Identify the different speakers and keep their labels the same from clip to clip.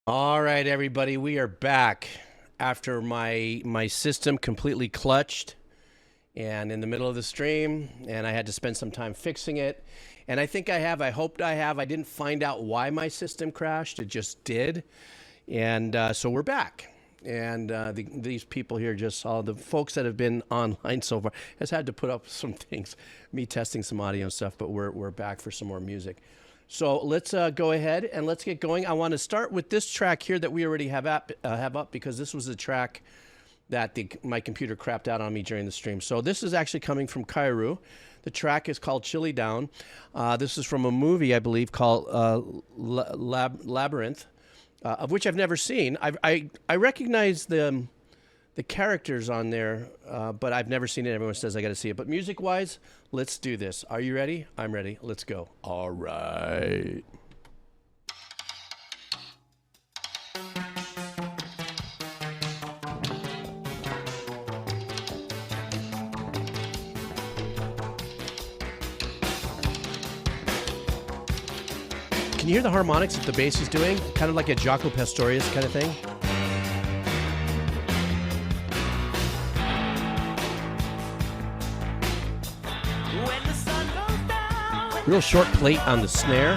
Speaker 1: All right, everybody, we are back after my system completely clutched and in the middle of the stream, and I had to spend some time fixing it. And I think I have. I hoped I have. I didn't find out why my system crashed. It just did, and so we're back. And these people here, just all the folks that have been online so far, has had to put up some things, me testing some audio and stuff. But we're back for some more music. So let's go ahead and let's get going. I want to start with this track here that we already have up because this was the track that my computer crapped out on me during the stream. So this is actually coming from Kairu. The track is called Chilly Down. This is from a movie, I believe, called Labyrinth, of which I've never seen. I recognize the characters on there, but I've never seen it. Everyone says I got to see it. But music-wise, let's do this. Are you ready? I'm ready. Let's go. All right. Can you hear the harmonics that the bass is doing? Kind of like a Jaco Pastorius kind of thing. Real short plate on the snare.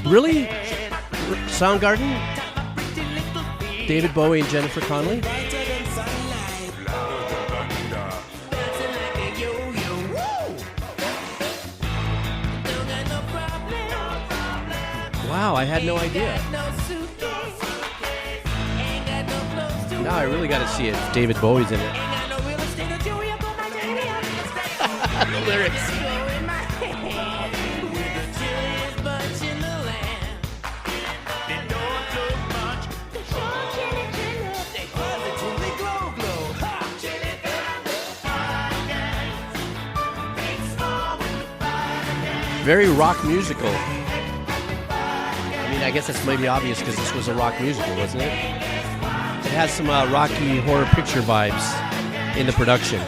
Speaker 1: Really? Soundgarden? David Bowie and Jennifer Connelly? Wow, I had no idea. Now I really got to see it. David Bowie's in it. The lyrics. Very rock musical. I mean, I guess that's maybe obvious because this was a rock musical, wasn't it? It has some Rocky Horror Picture vibes in the production.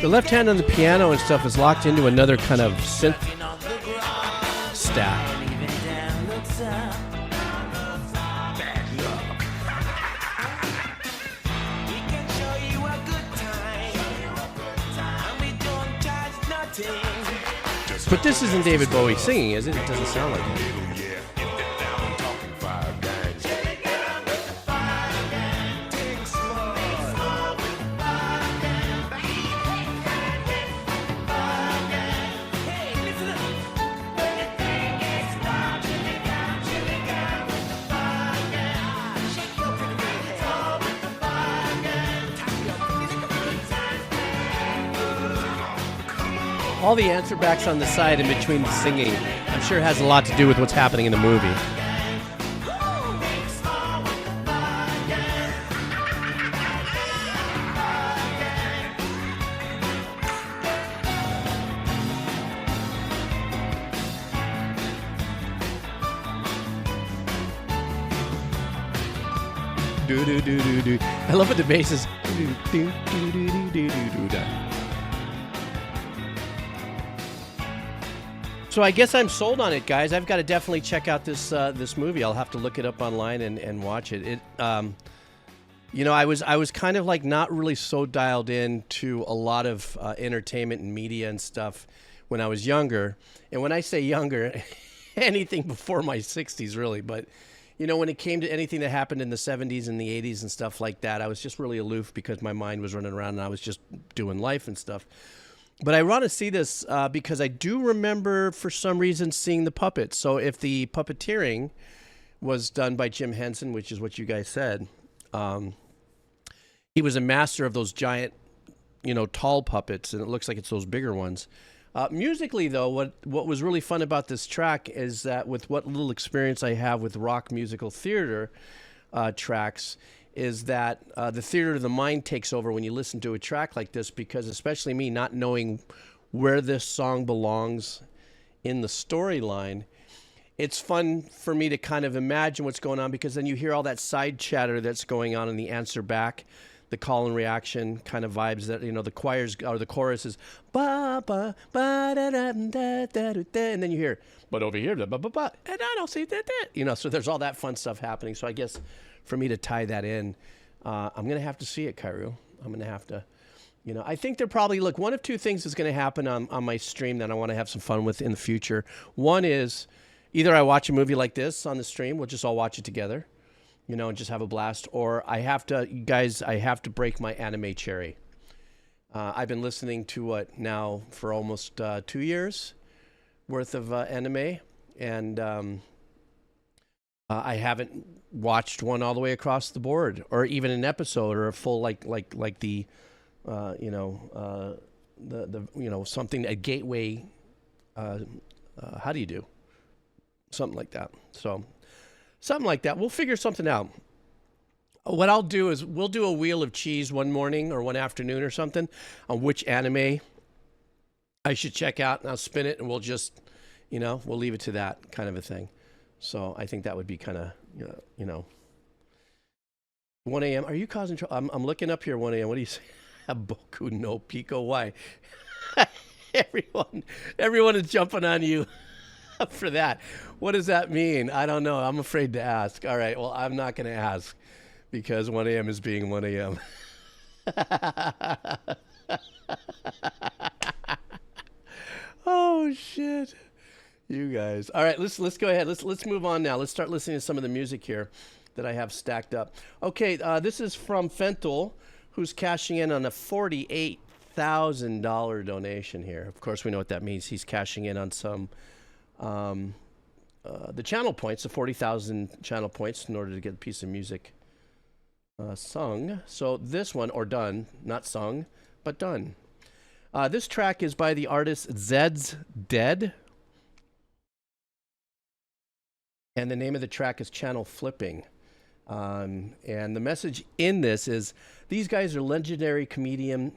Speaker 1: The left hand on the piano and stuff is locked into another kind of synth stack. But this isn't David Bowie singing, is it? It doesn't sound like it. All the answer backs on the side in between the singing, I'm sure it has a lot to do with what's happening in the movie. Do do do do do. I love what the bass is. Do do do do do do do do. So I guess I'm sold on it, guys. I've got to definitely check out this this movie. I'll have to look it up online and watch it. You know, I was kind of like not really so dialed in to a lot of entertainment and media and stuff when I was younger. And when I say younger, anything before my 60s, really. But you know, when it came to anything that happened in the 70s and the 80s and stuff like that, I was just really aloof because my mind was running around and I was just doing life and stuff. But I want to see this because I do remember for some reason seeing the puppets. So if the puppeteering was done by Jim Henson, which is what you guys said, he was a master of those giant, tall puppets, and it looks like it's those bigger ones. Musically, though, what was really fun about this track is that with what little experience I have with rock musical theater tracks, is that the theater of the mind takes over when you listen to a track like this, because especially me not knowing where this song belongs in the storyline, it's fun for me to kind of imagine what's going on, because then you hear all that side chatter that's going on in the answer back, the call and reaction kind of vibes that, the choirs or the chorus is ba ba ba da da da da da, and then you hear but over here da, ba ba ba, and I don't see that, so there's all that fun stuff happening. So I guess for me to tie that in, I'm gonna have to see it, Kairu. I'm gonna have to, I think there probably one of two things is gonna happen on my stream that I want to have some fun with in the future. One is either I watch a movie like this on the stream, we'll just all watch it together, and just have a blast, or I have to break my anime cherry. I've been listening to what now for almost 2 years worth of anime, and I haven't watched one all the way across the board, or even an episode or a full like the something, a gateway. How do you do something like that? So something like that. We'll figure something out. What I'll do is we'll do a wheel of cheese one morning or one afternoon or something on which anime I should check out, and I'll spin it, and we'll just, we'll leave it to that kind of a thing. So I think that would be kind of, 1 a.m. Are you causing trouble? I'm looking up here 1 a.m. What do you say? Boku no Pico. Why? Everyone is jumping on you for that. What does that mean? I don't know. I'm afraid to ask. All right. Well, I'm not going to ask because 1 a.m. is being 1 a.m. Oh, shit. You guys. All right, let's go ahead. Let's move on now. Let's start listening to some of the music here that I have stacked up. Okay, this is from Fentel, who's cashing in on a $48,000 donation here. Of course, we know what that means. He's cashing in on some the channel points, the 40,000 channel points, in order to get a piece of music sung. So this one, or done, not sung, but done. This track is by the artist Zeds Dead. And the name of the track is Channel Flipping. And the message in this is, these guys are legendary comedian.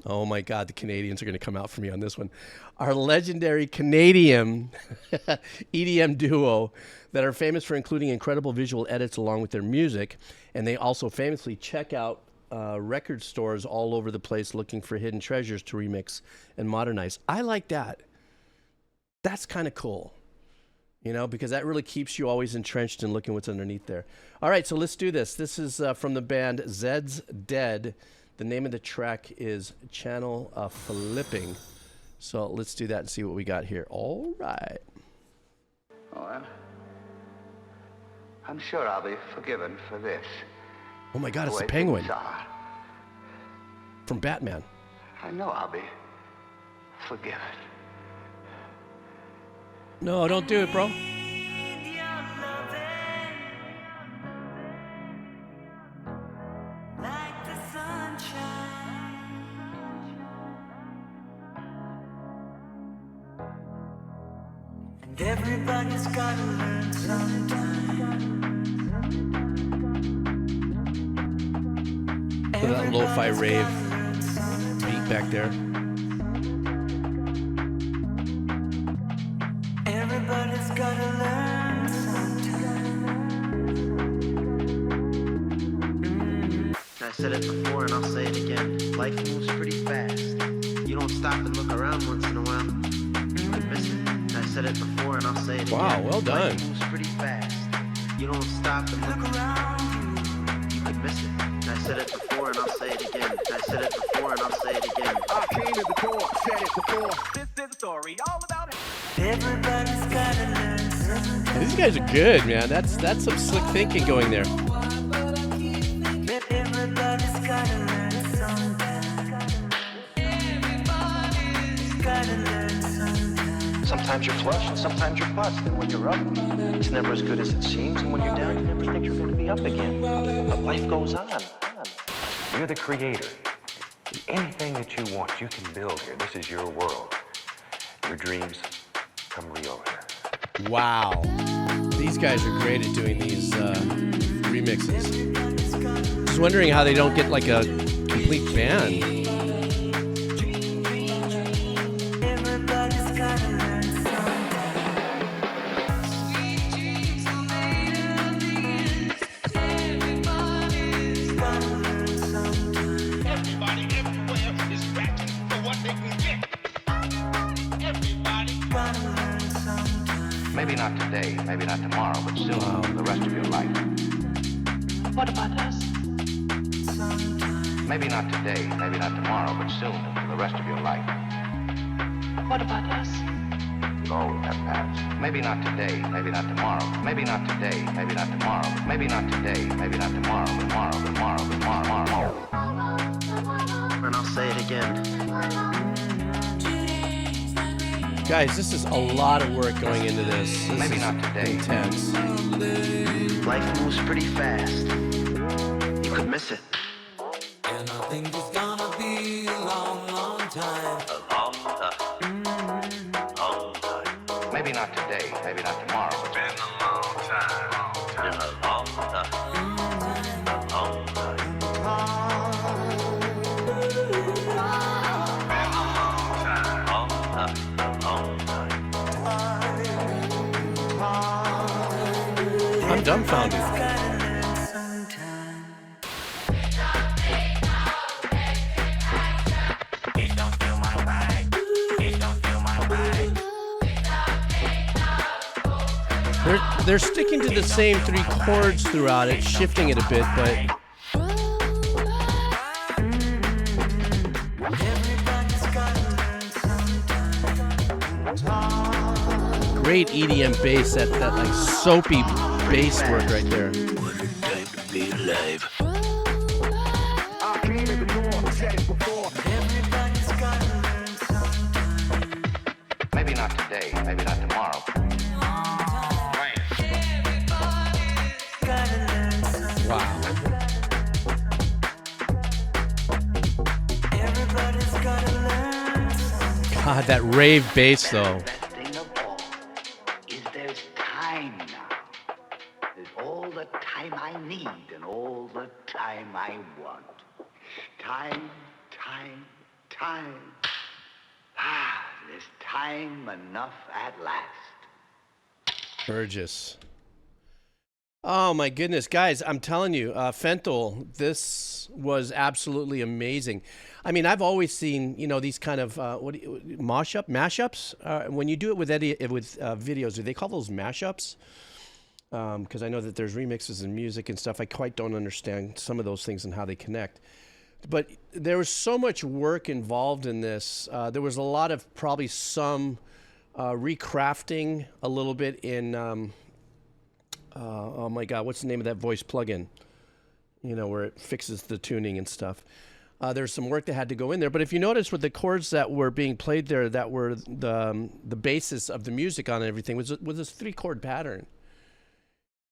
Speaker 1: Oh my God, the Canadians are going to come out for me on this one. Our legendary Canadian EDM duo that are famous for including incredible visual edits along with their music. And they also famously check out record stores all over the place looking for hidden treasures to remix and modernize. I like that. That's kind of cool. Because that really keeps you always entrenched in looking what's underneath there. All right, so let's do this. This is from the band Zeds Dead. The name of the track is Channel Flipping. So let's do that and see what we got here. All right.
Speaker 2: Well, I'm sure I'll be forgiven for this.
Speaker 1: Oh my God, it's the Penguin from Batman.
Speaker 2: I know I'll be forgiven.
Speaker 1: No, don't do it, bro.
Speaker 3: And everybody's gotta learn sometime.
Speaker 1: So that lo-fi rave beat back there.
Speaker 3: Everybody's gotta learn sometime.
Speaker 4: I said it before and I'll say it again. Life moves pretty fast. You don't stop and look around once in a while. You could miss it. I said it before and I'll say it again.
Speaker 1: Wow, well done.
Speaker 4: Life moves pretty fast. You don't stop and look around. You could miss it. I said it before and I'll say it again. I said it before and I'll say it again.
Speaker 5: I came to the door, said it before.
Speaker 3: This is the story all about it. Everybody's gotta learn sometime.
Speaker 1: These guys are good, man. That's some slick thinking going there.
Speaker 3: Everybody's gotta learn sometime.
Speaker 6: Sometimes you're flush and sometimes you're bust. And when you're up, it's never as good as it seems. And when you're down, you never think you're going to be up again. But life goes on.
Speaker 7: You're the creator. Anything that you want, you can build here. This is your world. Your dreams come real here.
Speaker 1: Wow. These guys are great at doing these remixes. Just wondering how they don't get like a complete band.
Speaker 2: Maybe not today, maybe not tomorrow, but soon for the rest of your life.
Speaker 6: What about us?
Speaker 2: Maybe not today, maybe not tomorrow, but soon for the rest of your life.
Speaker 6: What about us?
Speaker 2: You'll always have past. Maybe not today, maybe not tomorrow. Maybe not today, maybe not tomorrow. Maybe not today, maybe not tomorrow. Tomorrow.
Speaker 4: And I'll say it again.
Speaker 1: Guys, this is a lot of work going into this. This
Speaker 2: Maybe
Speaker 1: is
Speaker 2: not today.
Speaker 1: intense.
Speaker 4: Life moves pretty fast. You could miss it.
Speaker 3: And I think it's gonna be a long, long time.
Speaker 6: A long time. Long time.
Speaker 2: Maybe not today, maybe not tomorrow.
Speaker 6: It's been a long time. Been a long time. A long time.
Speaker 1: I'm dumbfounded. They're sticking to the same three chords throughout it, shifting it a bit, but great EDM bass, that like soapy bass work right there.
Speaker 6: What a time to be alive.
Speaker 5: I came in the door, said it before.
Speaker 2: Maybe not today, maybe not tomorrow.
Speaker 1: Wow. God, that rave bass though.
Speaker 2: Best thing of all is there's time now. There's all the time I need and all the time I want. Time. Ah, there's time enough at last.
Speaker 1: Burgess. Oh my goodness, guys! I'm telling you, Fentel, this was absolutely amazing. I mean, I've always seen these kind of mashups. When you do it with videos, do they call those mashups? Because I know that there's remixes and music and stuff. I quite don't understand some of those things and how they connect. But there was so much work involved in this. There was a lot of probably some recrafting a little bit in. Oh my God, what's the name of that voice plugin? Where it fixes the tuning and stuff. There's some work that had to go in there. But if you notice with the chords that were being played there, that were the basis of the music on everything, was this 3-chord pattern.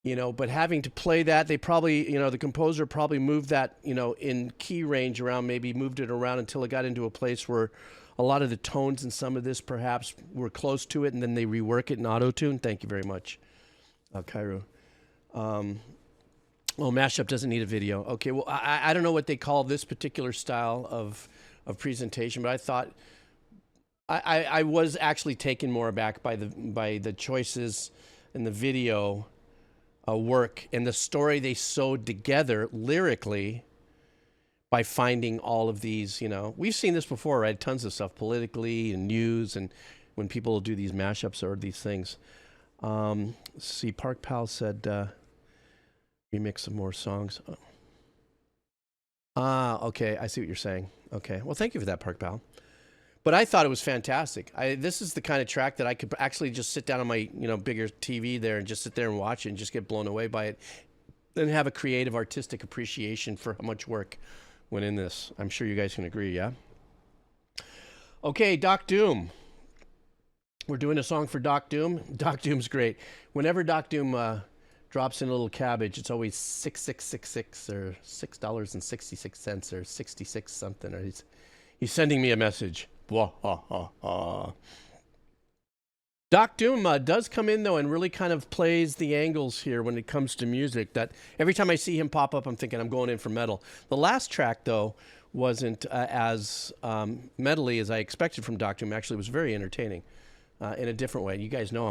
Speaker 1: But having to play that, they probably, the composer probably moved that, in key range around, maybe moved it around until it got into a place where a lot of the tones in some of this perhaps were close to it, and then they rework it in auto-tune. Thank you very much, Cairo. Well, mashup doesn't need a video. Okay, well, I don't know what they call this particular style of presentation, but I thought I was actually taken more aback by the choices in the video work and the story they sewed together lyrically by finding all of these. We've seen this before, right? Tons of stuff politically and news, and when people do these mashups or these things. See, Park Pal said remix some more songs. Okay, I see what you're saying. Okay, well, thank you for that, Park Pal. But I thought it was fantastic. This is the kind of track that I could actually just sit down on my bigger TV there and just sit there and watch it and just get blown away by it, and have a creative, artistic appreciation for how much work went in this. I'm sure you guys can agree, yeah? Okay, Doc Doom. We're doing a song for Doc Doom. Doc Doom's great. Whenever Doc Doom drops in a little cabbage, it's always 6666 or $6.66 or 66 something. Or he's sending me a message. Wah, ha, ha, ha. Doc Doom does come in, though, and really kind of plays the angles here when it comes to music. That every time I see him pop up, I'm thinking I'm going in for metal. The last track, though, wasn't as metally as I expected from Doc Doom. Actually, it was very entertaining in a different way. You guys know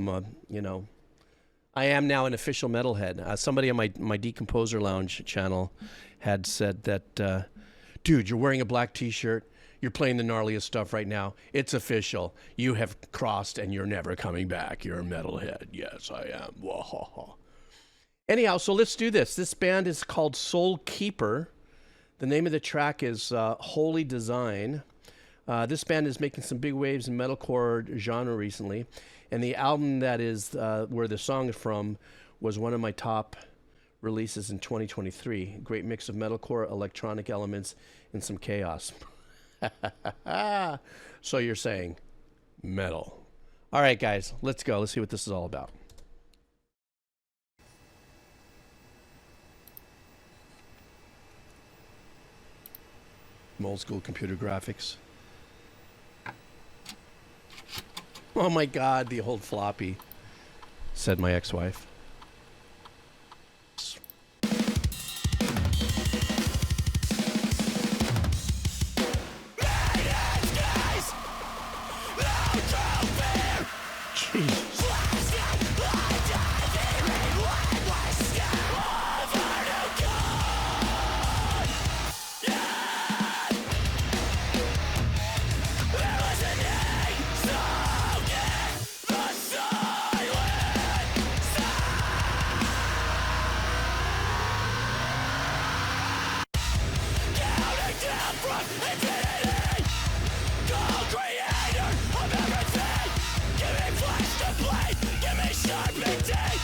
Speaker 1: I am now an official metalhead. Somebody on my Decomposer Lounge channel had said that, dude, you're wearing a black T-shirt. You're playing the gnarliest stuff right now. It's official. You have crossed and you're never coming back. You're a metalhead. Yes, I am. Wah-ha-ha. Anyhow, so let's do this. This band is called Soulkeeper. The name of the track is Holy Design. This band is making some big waves in metalcore genre recently. And the album that is where the song is from was one of my top releases in 2023. Great mix of metalcore, electronic elements, and some chaos. So you're saying metal. All right, guys, let's go. Let's see what this is all about. Some old school computer graphics. Oh my God, the old floppy, said my ex-wife.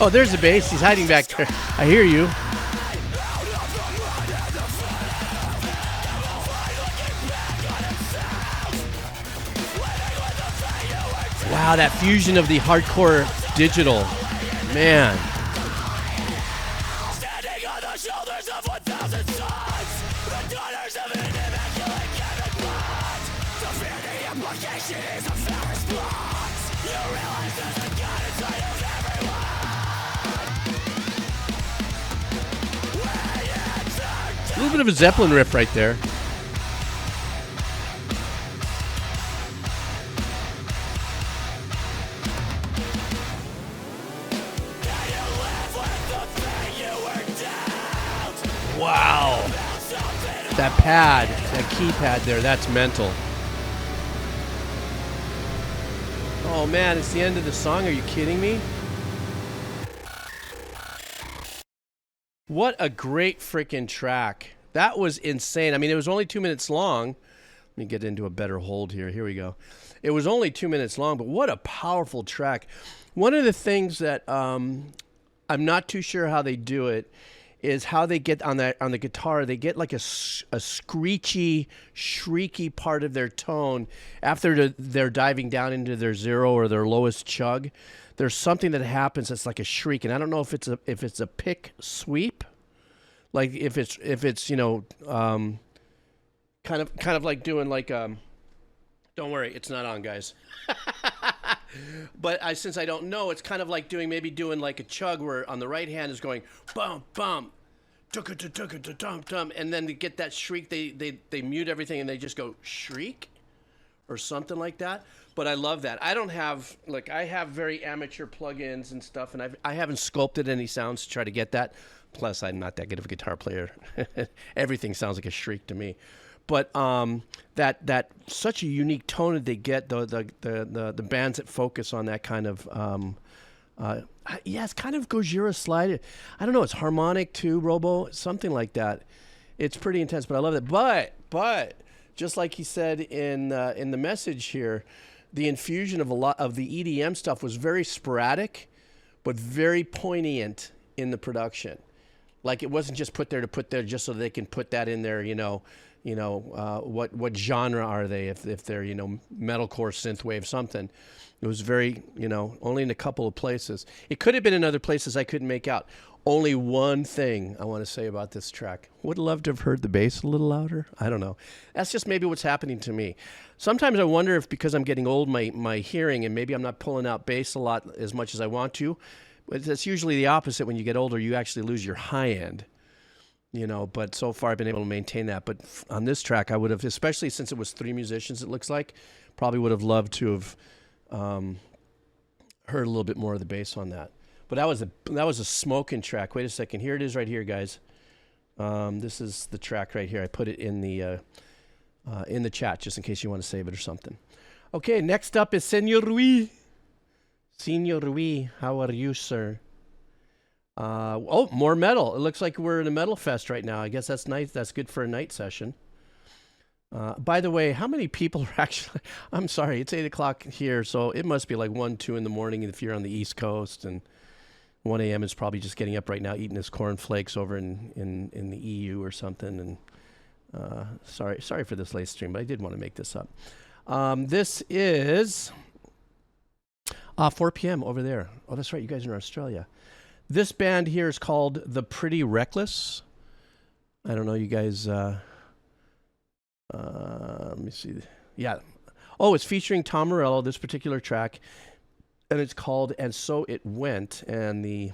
Speaker 1: Oh, there's the bass. He's hiding back there. I hear you. Wow, that fusion of the hardcore digital. Man.
Speaker 8: Standing on the shoulders of 1,000 sons, the daughters of an immaculate chemic bond. To fear the implication is a fair response. You realize there's a God inside of everyone.
Speaker 1: A little bit of a Zeppelin riff right there. Wow. That pad, that keypad there, that's mental. Oh man, it's the end of the song. Are you kidding me? What a great freaking track. That was insane. I mean, it was only 2 minutes long. Let me get into a better hold here. Here we go. It was only 2 minutes long, but what a powerful track. One of the things that I'm not too sure how they do it is how they get on the guitar. They get like a screechy, shrieky part of their tone after they're diving down into their zero or their lowest chug. There's something that happens that's like a shriek, and I don't know if it's a pick sweep, like if it's you know kind of like doing like don't worry, it's not on, guys. But since I don't know, it's kind of like doing like a chug where on the right hand is going bum bum, tum, and then to get that shriek, they mute everything and they just go shriek or something like that. But I love that. I don't have I have very amateur plugins and stuff, and I haven't sculpted any sounds to try to get that. Plus, I'm not that good of a guitar player. Everything sounds like a shriek to me. But that such a unique tone that they get, the bands that focus on that kind of yeah, it's kind of Gojira slide. I don't know, it's harmonic too, Robo, something like that. It's pretty intense, but I love it. But just like he said in the message here, the infusion of a lot of the EDM stuff was very sporadic, but very poignant in the production. Like it wasn't just put there to put there just so they can put that in there, you know, you know, what genre are they? If they're, you know, metalcore, synthwave, something. It was very, you know, only in a couple of places. It could have been in other places I couldn't make out. Only one thing I want to say about this track. Would love to have heard the bass a little louder. I don't know. That's just maybe what's happening to me. Sometimes I wonder if because I'm getting old, my hearing, and maybe I'm not pulling out bass a lot as much as I want to. But that's usually the opposite. When you get older, you actually lose your high end. You know, but so far I've been able to maintain that. But on this track, I would have, especially since it was 3 musicians, it looks like, probably would have loved to have heard a little bit more of the bass on that. But that was a smoking track. Wait a second. Here it is right here, guys. This is the track right here. I put it in the chat just in case you want to save it or something. Okay, next up is Senor Rui. Senor Rui, how are you, sir? Oh, more metal. It looks like we're in a metal fest right now. I guess that's nice. That's good for a night session. By the way, how many people are actually... I'm sorry, it's 8 o'clock here, so it must be like 1, 2 in the morning if you're on the East Coast, and 1 a.m. is probably just getting up right now, eating his cornflakes over in the EU or something. And sorry for this late stream, but I did want to make this up. This is 4 p.m. over there. Oh, that's right, you guys are in Australia. This band here is called The Pretty Reckless. I don't know, you guys... let me see. Yeah. Oh, it's featuring Tom Morello, this particular track. And it's called And So It Went. And the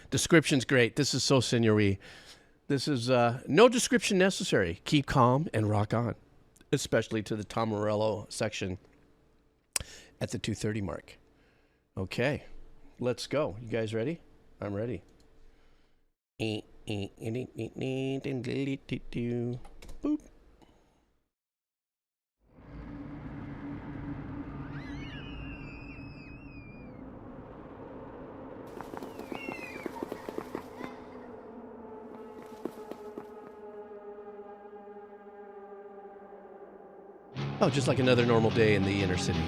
Speaker 1: description's great. This is so Senor. This is no description necessary. Keep calm and rock on. Especially to the Tom Morello section at the 2:30 mark. Okay. Let's go. You guys ready? I'm ready. Boop. Oh, just like another normal day in the inner city.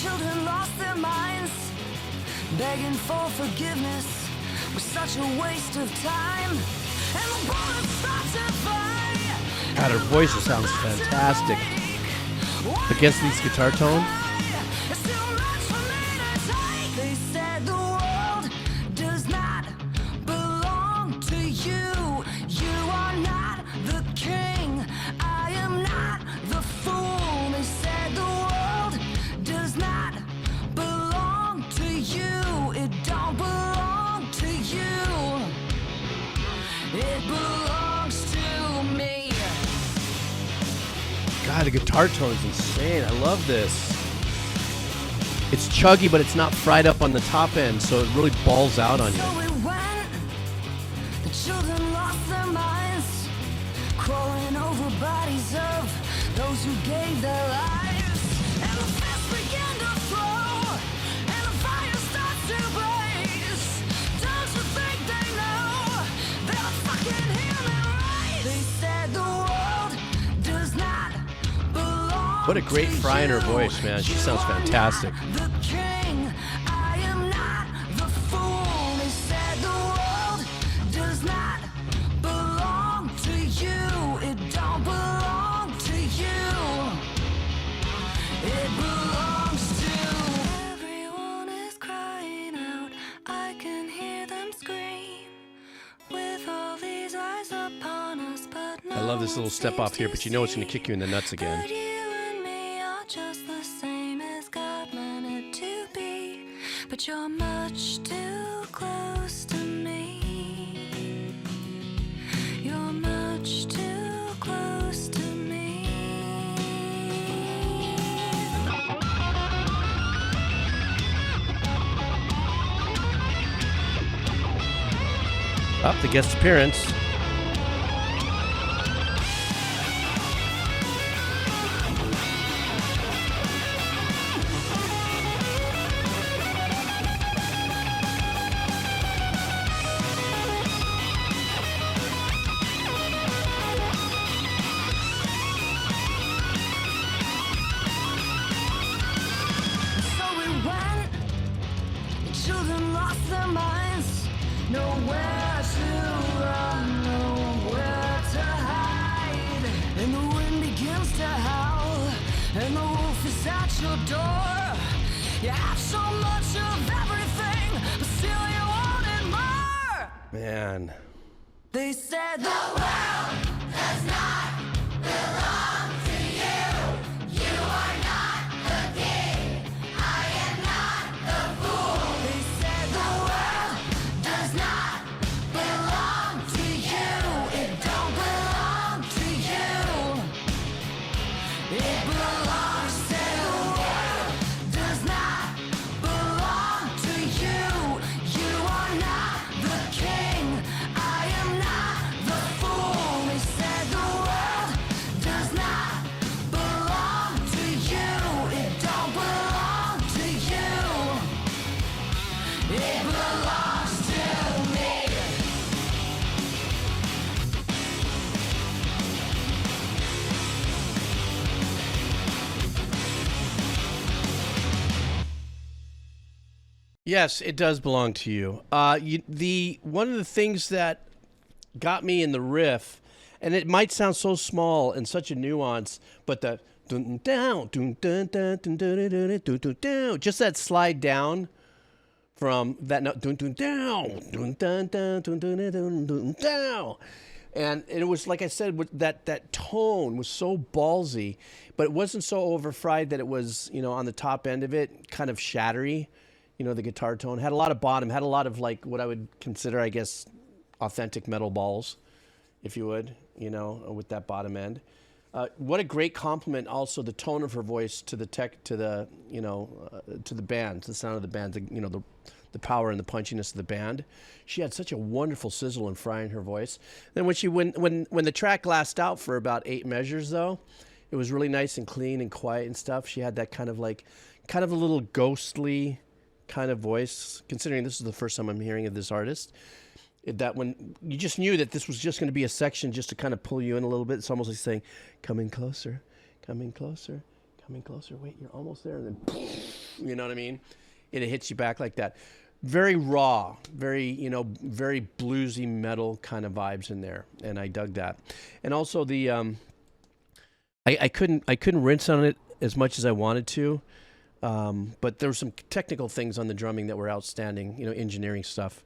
Speaker 3: Children lost their minds, begging for forgiveness was such a waste of time. And the bullets start to fly.
Speaker 1: God, her voice sounds fantastic. Against these guitar tones.
Speaker 3: They said the world does not belong to you. You are not the king. I am not the fool. They said the world does not belong to you. It don't belong to you. It belongs to me.
Speaker 1: God, the guitar tone is insane. I love this. It's chuggy, but it's not fried up on the top end, so it really balls out on you.
Speaker 3: So it went. The children lost their minds, crawling over bodies of those who gave their lives. And the fists began to flow, and the fire starts to blaze. Don't you think they know they're fucking human rights? They said the world does not belong.
Speaker 1: What a great fry in her voice, man. She sounds fantastic.
Speaker 3: The king, I am not the fool. They said the world does not belong to you. It don't belong to you. It belongs to everyone is crying out. I can hear them scream with all these eyes upon us, but
Speaker 1: I love this little step off here, but you know it's going to kick you in the nuts again.
Speaker 3: but you and me are just the same as God meant it to be. But you're much too close to me. You're much too close to me.
Speaker 1: Up the guest appearance.
Speaker 3: nowhere to run, nowhere to hide. And the wind begins to howl, and the wolf is at your door. You have so much of everything, but still you wanted more.
Speaker 1: Man.
Speaker 3: They said the world does not belong to you. You are not the king. I am not the fool. They said the world does not belong to you. It don't belong to you. It belongs to the world. Does not belong to you. You are not the king. I am not the fool. They said the world does not belong to you. It don't belong to you. It belongs to me.
Speaker 1: Yes, it does belong to you. The one of the things that got me in the riff, and it might sound so small and such a nuance, but the dun down, dun dun dun dun dun dun dun dun down, just that slide down from that note, dun dun down, dun dun dun dun dun dun dun down, and it was like I said, that tone was so ballsy, but it wasn't so overfried that it was, you know, on the top end of it, kind of shattery. You know, the guitar tone had a lot of bottom, had a lot of like what I would consider, I guess, authentic metal balls, if you would, you know, with that bottom end. What a great compliment! Also, the tone of her voice to the to the band, to the sound of the band, the power and the punchiness of the band. She had such a wonderful sizzle and fry in her voice. Then when the track lasted out for about 8 measures, though, it was really nice and clean and quiet and stuff. She had that kind of a little ghostly kind of voice, considering this is the first time I'm hearing of this artist, that when you just knew that this was just going to be a section just to kind of pull you in a little bit. It's almost like saying, coming closer, coming closer, coming closer. Wait, you're almost there. And then, you know what I mean? It hits you back like that. Very raw, very bluesy metal kind of vibes in there. And I dug that. And also the, I couldn't rinse on it as much as I wanted to. But there were some technical things on the drumming that were outstanding, you know, engineering stuff,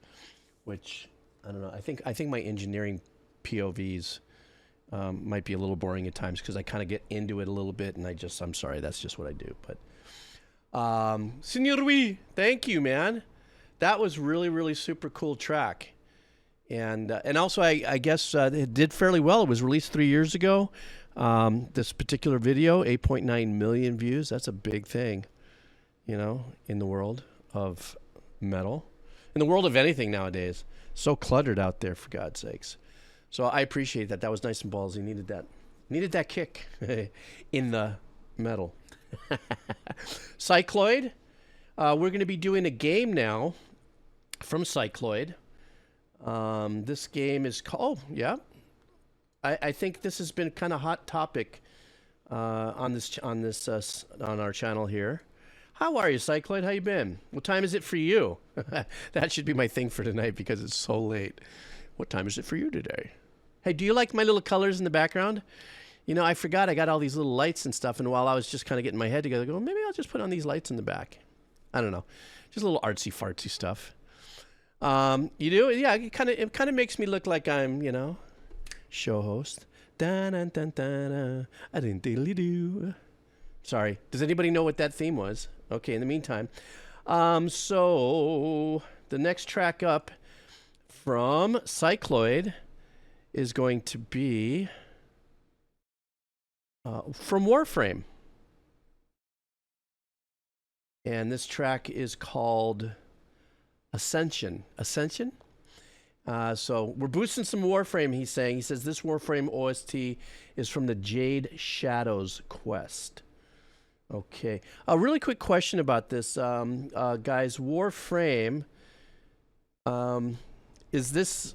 Speaker 1: which, I don't know, I think my engineering POVs might be a little boring at times because I kind of get into it a little bit and I'm sorry, that's just what I do. But, Senor Rui, thank you, man. That was really, really super cool track. And also, I guess it did fairly well. It was released 3 years ago. This particular video, 8.9 million views. That's a big thing. You know, in the world of metal, in the world of anything nowadays. So cluttered out there, for God's sakes. So I appreciate that. That was nice and ballsy. Needed that kick in the metal. Cycloid, we're going to be doing a game now from Cycloid. This game is called, I think this has been kind of hot topic on our channel here. How are you, Cycloid? How you been? What time is it for you? That should be my thing for tonight because it's so late. What time is it for you today? Hey, do you like my little colors in the background? You know, I forgot I got all these little lights and stuff, and while I was just kind of getting my head together, going, maybe I'll just put on these lights in the back. I don't know. Just a little artsy-fartsy stuff. You do? Yeah, it kind of makes me look like I'm, you know, show host. Da-dun-dun-dun-dun. I-didn't-diddly-doo. Sorry. Does anybody know what that theme was? Okay, in the meantime. So the next track up from Cycloid is going to be from Warframe. And this track is called Ascension. Ascension? So we're boosting some Warframe, he's saying. He says this Warframe OST is from the Jade Shadows quest. Okay. A really quick question about this, guys. Warframe, is this...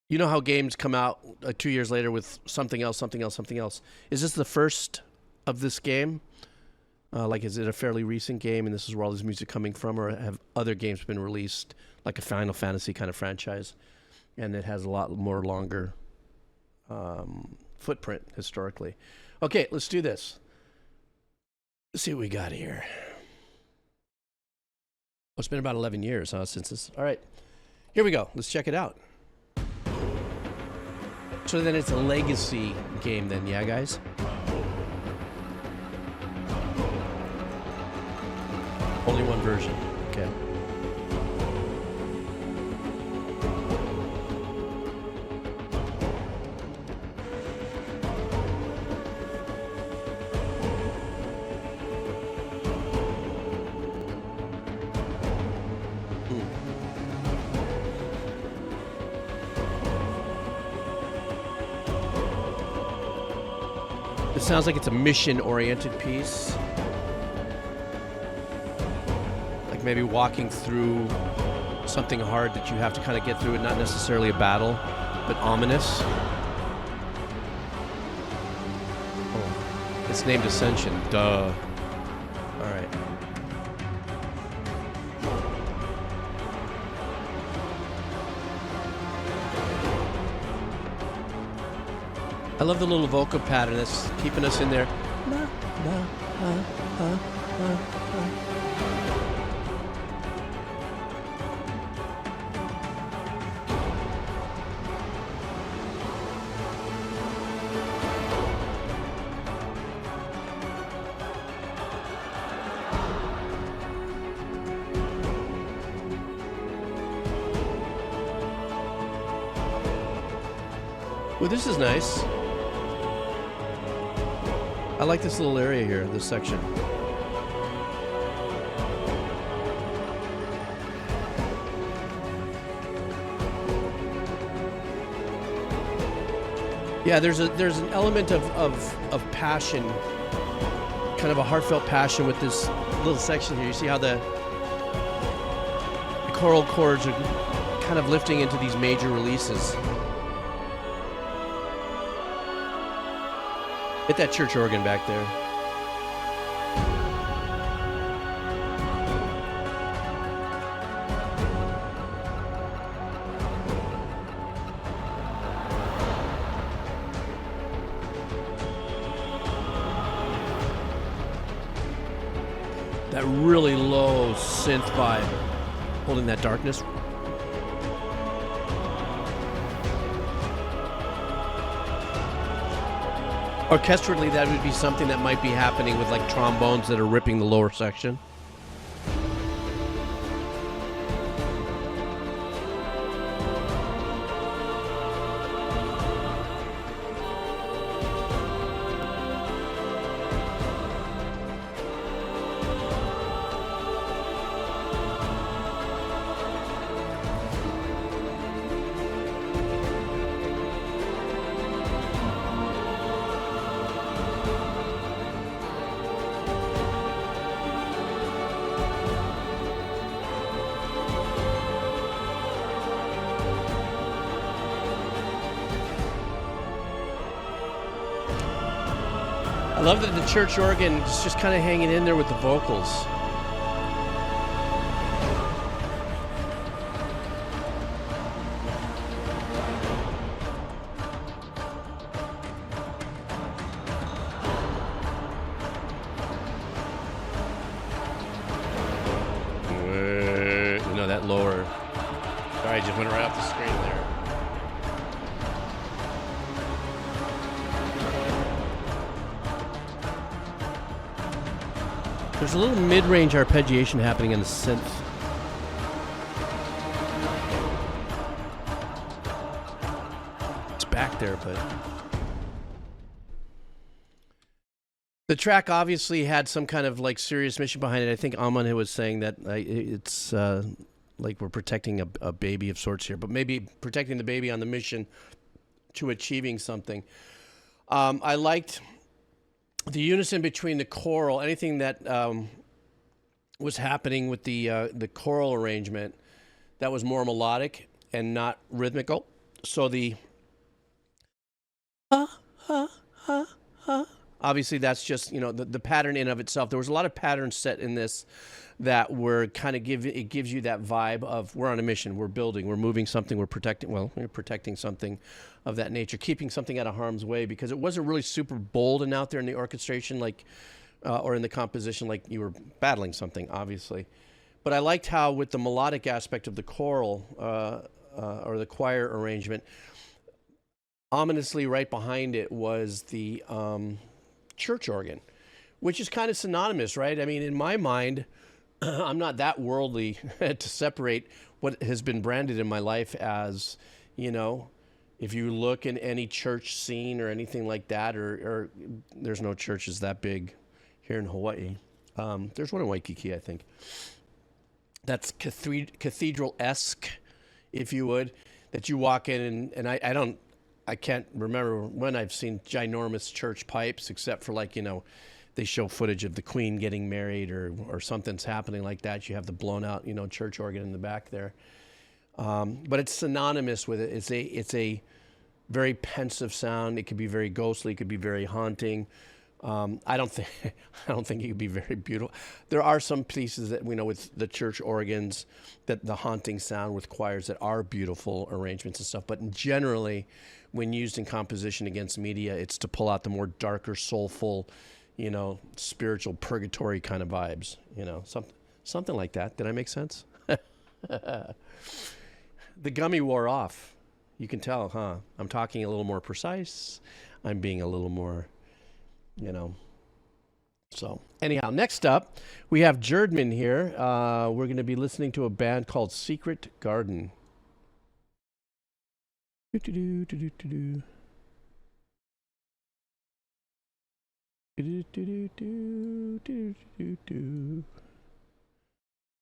Speaker 1: You know how games come out 2 years later with something else, something else, something else. Is this the first of this game? Like, is it a fairly recent game, and this is where all this music coming from, or have other games been released, like a Final Fantasy kind of franchise, and it has a lot more longer footprint historically? Okay, let's do this. Let's see what we got here. Oh, it's been about 11 years, huh, since this. All right, here we go. Let's check it out. So then it's a legacy game then, yeah, guys? Only one version. Okay. It sounds like it's a mission-oriented piece. Like maybe walking through something hard that you have to kind of get through it, not necessarily a battle, but ominous. Oh, it's named Ascension. Duh. All right. I love the little vocal pattern that's keeping us in there. Well, this is nice. I like this little area here, this section. Yeah, there's an element of passion, kind of a heartfelt passion with this little section here. You see how the choral chords are kind of lifting into these major releases. Hit that church organ back there. That really low synth vibe, holding that darkness. Orchestrally, that would be something that might be happening with like trombones that are ripping the lower section. I love that the church organ is just kind of hanging in there with the vocals. You know, that lower. Sorry, I just went right off the screen there. There's a little mid-range arpeggiation happening in the synth. It's back there, but... The track obviously had some kind of like serious mission behind it. I think Amon was saying that it's like we're protecting a baby of sorts here, but maybe protecting the baby on the mission to achieving something. I liked the unison between the choral, anything that was happening with the choral arrangement that was more melodic and not rhythmical. So the Obviously, that's just, the pattern in of itself. There was a lot of patterns set in this that were kind of it gives you that vibe of we're on a mission, we're building, we're moving something, we're protecting something of that nature, keeping something out of harm's way, because it wasn't really super bold and out there in the orchestration or in the composition like you were battling something, obviously. But I liked how with the melodic aspect of the choral or the choir arrangement, ominously right behind it was the church organ, which is kind of synonymous, right? I mean, in my mind, I'm not that worldly to separate what has been branded in my life as, if you look in any church scene or anything like that, or there's no churches that big here in Hawaii. There's one in Waikiki, I think. That's cathedral-esque, if you would, that you walk in and I can't remember when I've seen ginormous church pipes, except for they show footage of the Queen getting married or something's happening like that. You have the blown out, church organ in the back there. But it's synonymous with it. It's a very pensive sound. It could be very ghostly. It could be very haunting. I don't think it could be very beautiful. There are some pieces that we know with the church organs, that the haunting sound with choirs that are beautiful arrangements and stuff. But generally, when used in composition against media, it's to pull out the more darker, soulful, spiritual purgatory kind of vibes. Something like that. Did I make sense? The gummy wore off. You can tell, huh? I'm talking a little more precise. I'm being a little more, So anyhow, next up, we have Jerdman here. We're going to be listening to a band called Secret Garden.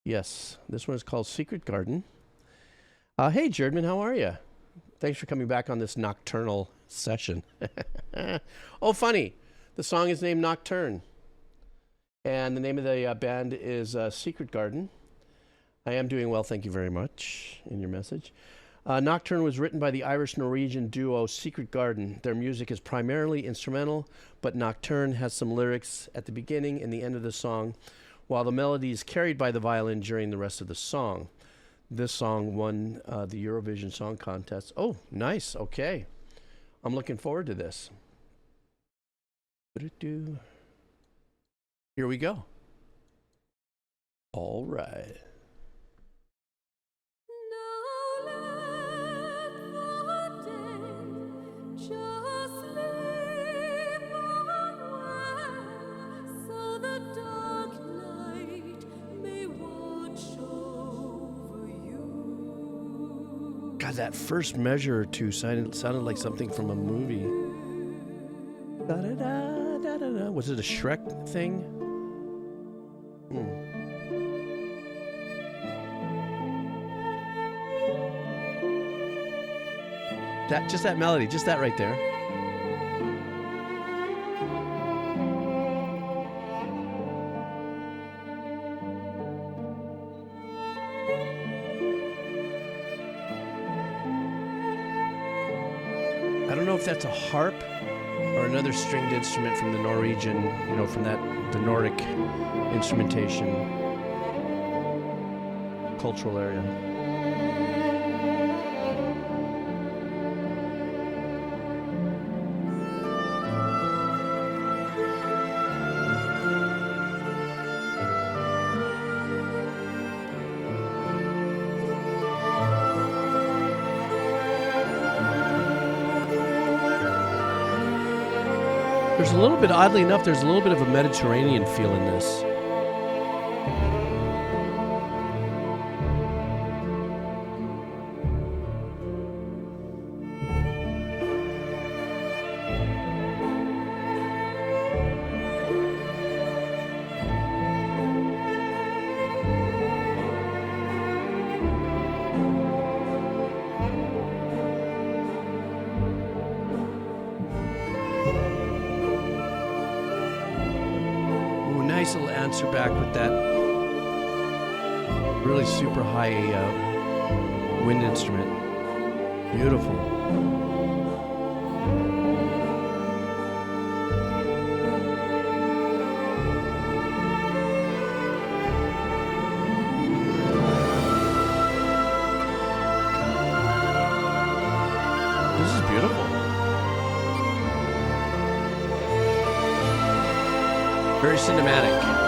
Speaker 1: Yes, this one is called Secret Garden. Hey, Jerdman, how are you? Thanks for coming back on this nocturnal session. Oh, funny. The song is named Nocturne. And the name of the band is Secret Garden. I am doing well, thank you very much, in your message. Nocturne was written by the Irish-Norwegian duo Secret Garden. Their music is primarily instrumental, but Nocturne has some lyrics at the beginning and the end of the song, while the melody is carried by the violin during the rest of the song. This song won the Eurovision Song Contest. Oh, nice. Okay. I'm looking forward to this. Here we go. All right. God, that first measure or two sounded like something from a movie. Da-da-da-da-da-da. Was it a Shrek thing? Just that melody, just that right there. I don't know if that's a harp or another stringed instrument from the Norwegian, from the Nordic instrumentation cultural area. There's a little bit, oddly enough, there's a little bit of a Mediterranean feel in this. Nice little answer back with that really super high wind instrument. Beautiful. Very cinematic.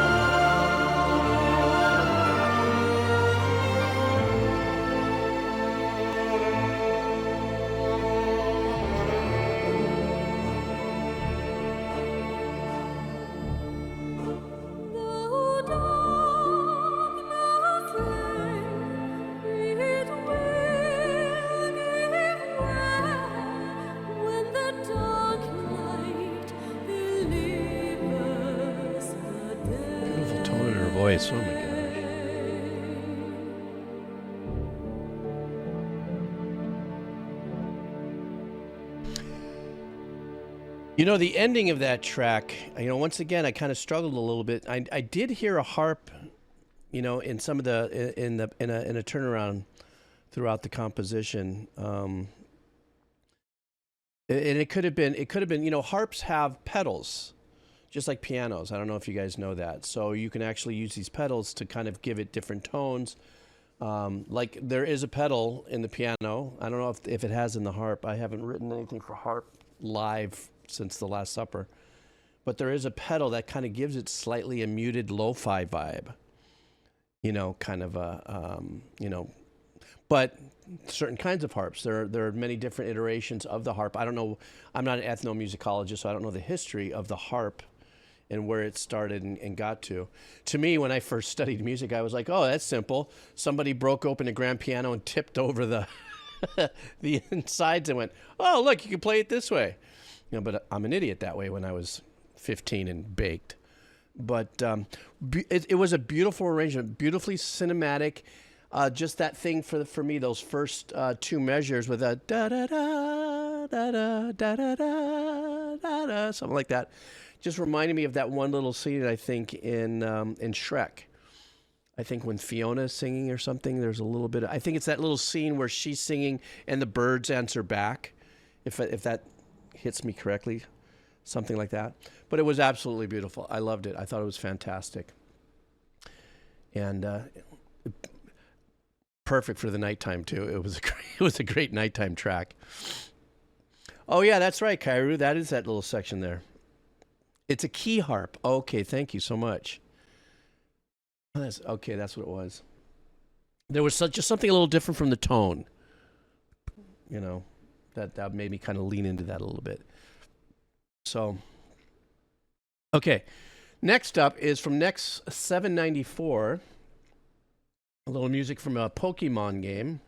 Speaker 1: Oh my gosh. You know, the ending of that track, you know, once again, I kind of struggled a little bit. I did hear a harp, you know, in some of the in a turnaround throughout the composition. And it could have been, you know, harps have pedals. Just like pianos. I don't know if you guys know that. So you can actually use these pedals to kind of give it different tones. Like there is a pedal in the piano. I don't know if it has in the harp. I haven't written anything for harp live since the Last Supper. But there is a pedal that kind of gives it slightly a muted lo-fi vibe. You know, kind of a, you know, but certain kinds of harps. There are many different iterations of the harp. I don't know. I'm not an ethnomusicologist, so I don't know the history of the harp and where it started and got to. To me, when I first studied music, I was like, oh, that's simple. Somebody broke open a grand piano and tipped over the the insides and went, oh, look, you can play it this way. You know, but I'm an idiot that way when I was 15 and baked. But it was a beautiful arrangement, beautifully cinematic. Just that thing for me, those first two measures with a da-da-da, da-da, da-da-da, da-da, something like that. Just reminded me of that one little scene, I think, in Shrek. I think when Fiona's singing or something, there's a little bit I think it's that little scene where she's singing and the birds answer back, if that hits me correctly, something like that. But it was absolutely beautiful. I loved it. I thought it was fantastic. And perfect for the nighttime, too. It was a great nighttime track. Oh, yeah, that's right, Kairu. That is that little section there. It's a key harp. Okay, thank you so much. That's what it was. There was just something a little different from the tone. You know, that made me kind of lean into that a little bit. So, okay. Next up is from Next 794. A little music from a Pokemon game.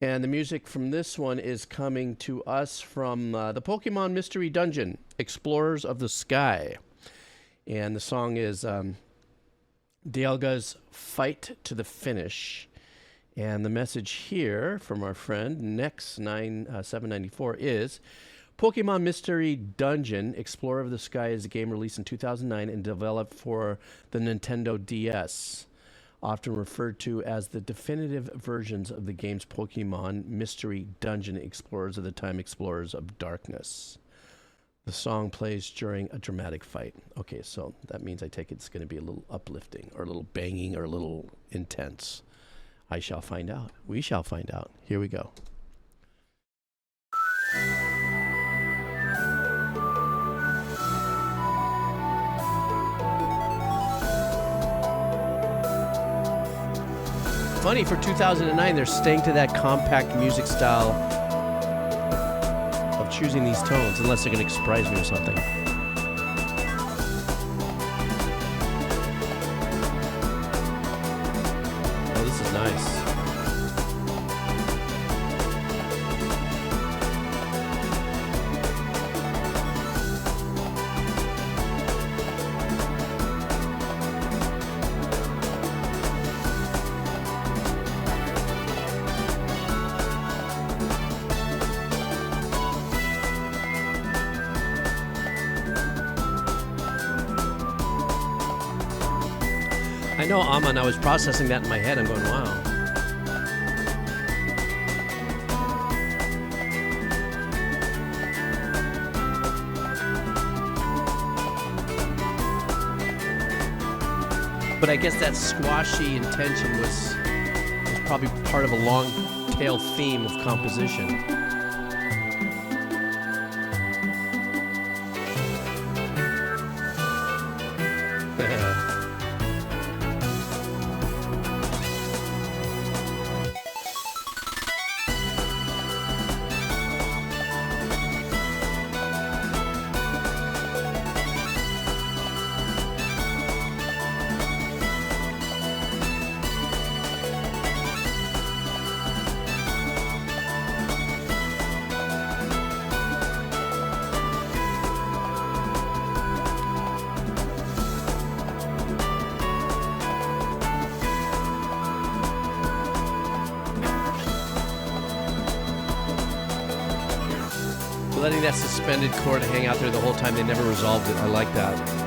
Speaker 1: And the music from this one is coming to us from the Pokemon Mystery Dungeon, Explorers of the Sky. And the song is Dialga's Fight to the Finish. And the message here from our friend, Next 794, is Pokemon Mystery Dungeon, Explorer of the Sky is a game released in 2009 and developed for the Nintendo DS. Often referred to as the definitive versions of the game's Pokemon Mystery Dungeon Explorers of the Time, Explorers of Darkness. The song plays during a dramatic fight. Okay, so that means I take it's going to be a little uplifting or a little banging or a little intense. I shall find out. We shall find out. Here we go. Funny, for 2009, they're staying to that compact music style of choosing these tones, unless they're going to surprise me or something. Oh, this is nice. I know, Aman, I was processing that in my head. I'm going, wow. But I guess that squashy intention was probably part of a long tail theme of composition. letting that suspended chord hang out there the whole time. They never resolved it. I like that.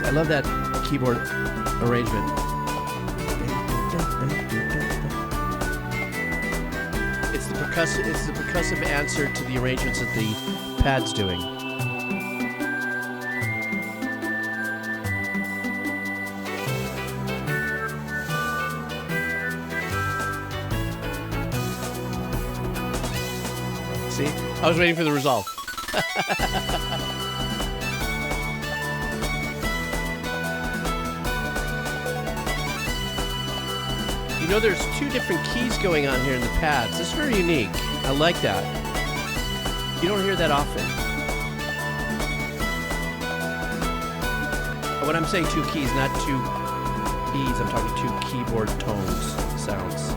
Speaker 1: I love that keyboard arrangement. It's the percussive answer to the arrangements that the pad's doing. See? I was waiting for the resolve. You know, there's two different keys going on here in the pads. This is very unique. I like that. You don't hear that often. When I'm saying two keys, not two keys, I'm talking two keyboard tones, sounds.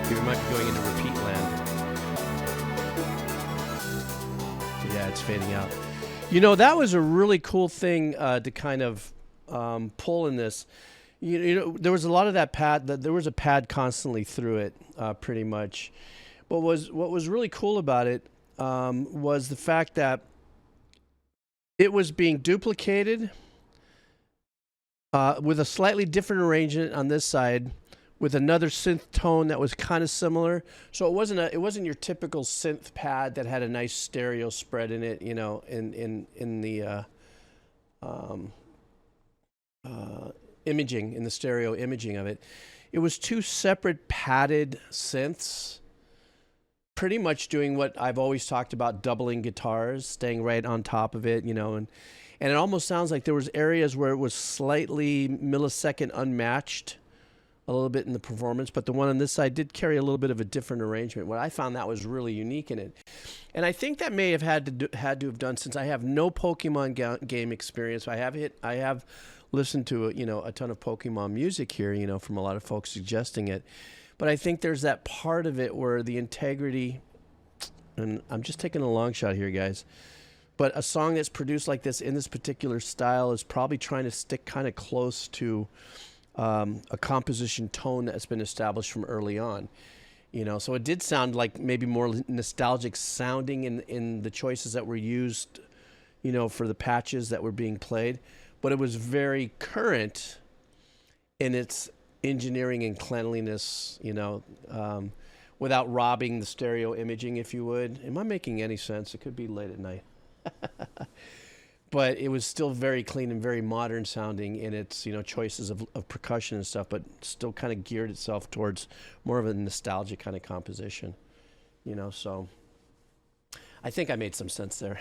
Speaker 1: We might be going into repeat land. Yeah, it's fading out. You know, that was a really cool thing to kind of pull in this. You know, there was a lot of that pad. There was a pad constantly through it, pretty much. But what was really cool about it was the fact that it was being duplicated with a slightly different arrangement on this side, with another synth tone that was kind of similar. So it wasn't your typical synth pad that had a nice stereo spread in it, you know, in the imaging, in the stereo imaging of it. It was two separate padded synths, pretty much doing what I've always talked about, doubling guitars, staying right on top of it, you know, and it almost sounds like there was areas where it was slightly millisecond unmatched a little bit in the performance, but the one on this side did carry a little bit of a different arrangement. What I found that was really unique in it, and I think that may have had to have done, since I have no Pokemon game experience. I have listened to a ton of Pokemon music here, you know, from a lot of folks suggesting it, but I think there's that part of it where the integrity, and I'm just taking a long shot here, guys, but a song that's produced like this in this particular style is probably trying to stick kind of close to a composition tone that's been established from early on, you know. So it did sound like maybe more nostalgic sounding in the choices that were used, you know, for the patches that were being played, but it was very current in its engineering and cleanliness, you know, without robbing the stereo imaging, if you would. Am I making any sense? It could be late at night. But it was still very clean and very modern sounding in its, you know, choices of percussion and stuff, but still kind of geared itself towards more of a nostalgic kind of composition, you know. So I think I made some sense there.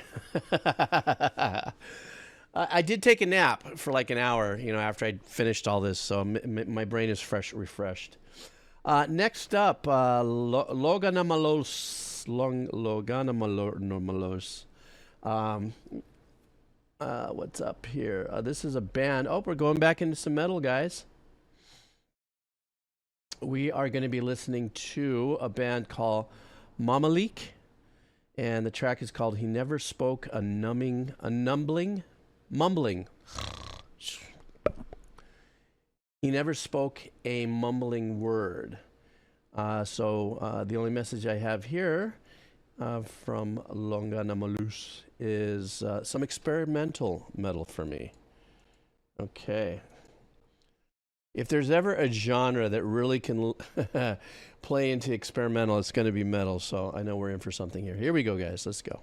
Speaker 1: I did take a nap for like an hour, you know, after I'd finished all this, so my brain is refreshed. Next up, Loganamalos. What's up here? This is a band. Oh, we're going back into some metal, guys. We are going to be listening to a band called Mamaleek, and the track is called "He Never Spoke a Mumbling." He never spoke a mumbling word. So the only message I have here from Longanamalos is some experimental metal for me. Okay. If there's ever a genre that really can play into experimental, it's going to be metal. So I know we're in for something here. Here we go, guys. Let's go.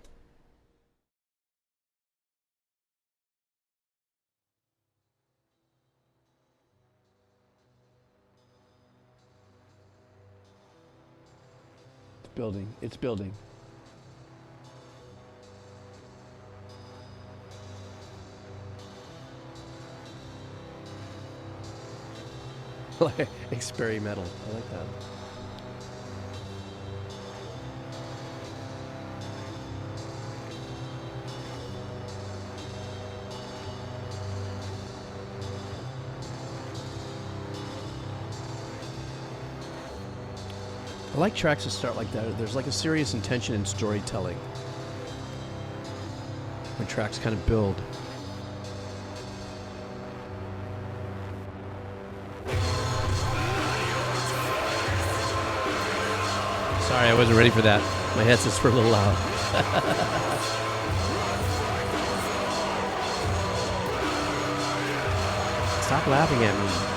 Speaker 1: building. It's building. Experimental. I like that. I like tracks that start like that. There's like a serious intention in storytelling. When tracks kind of build. Sorry, I wasn't ready for that. My headsets were a little loud. Stop laughing at me.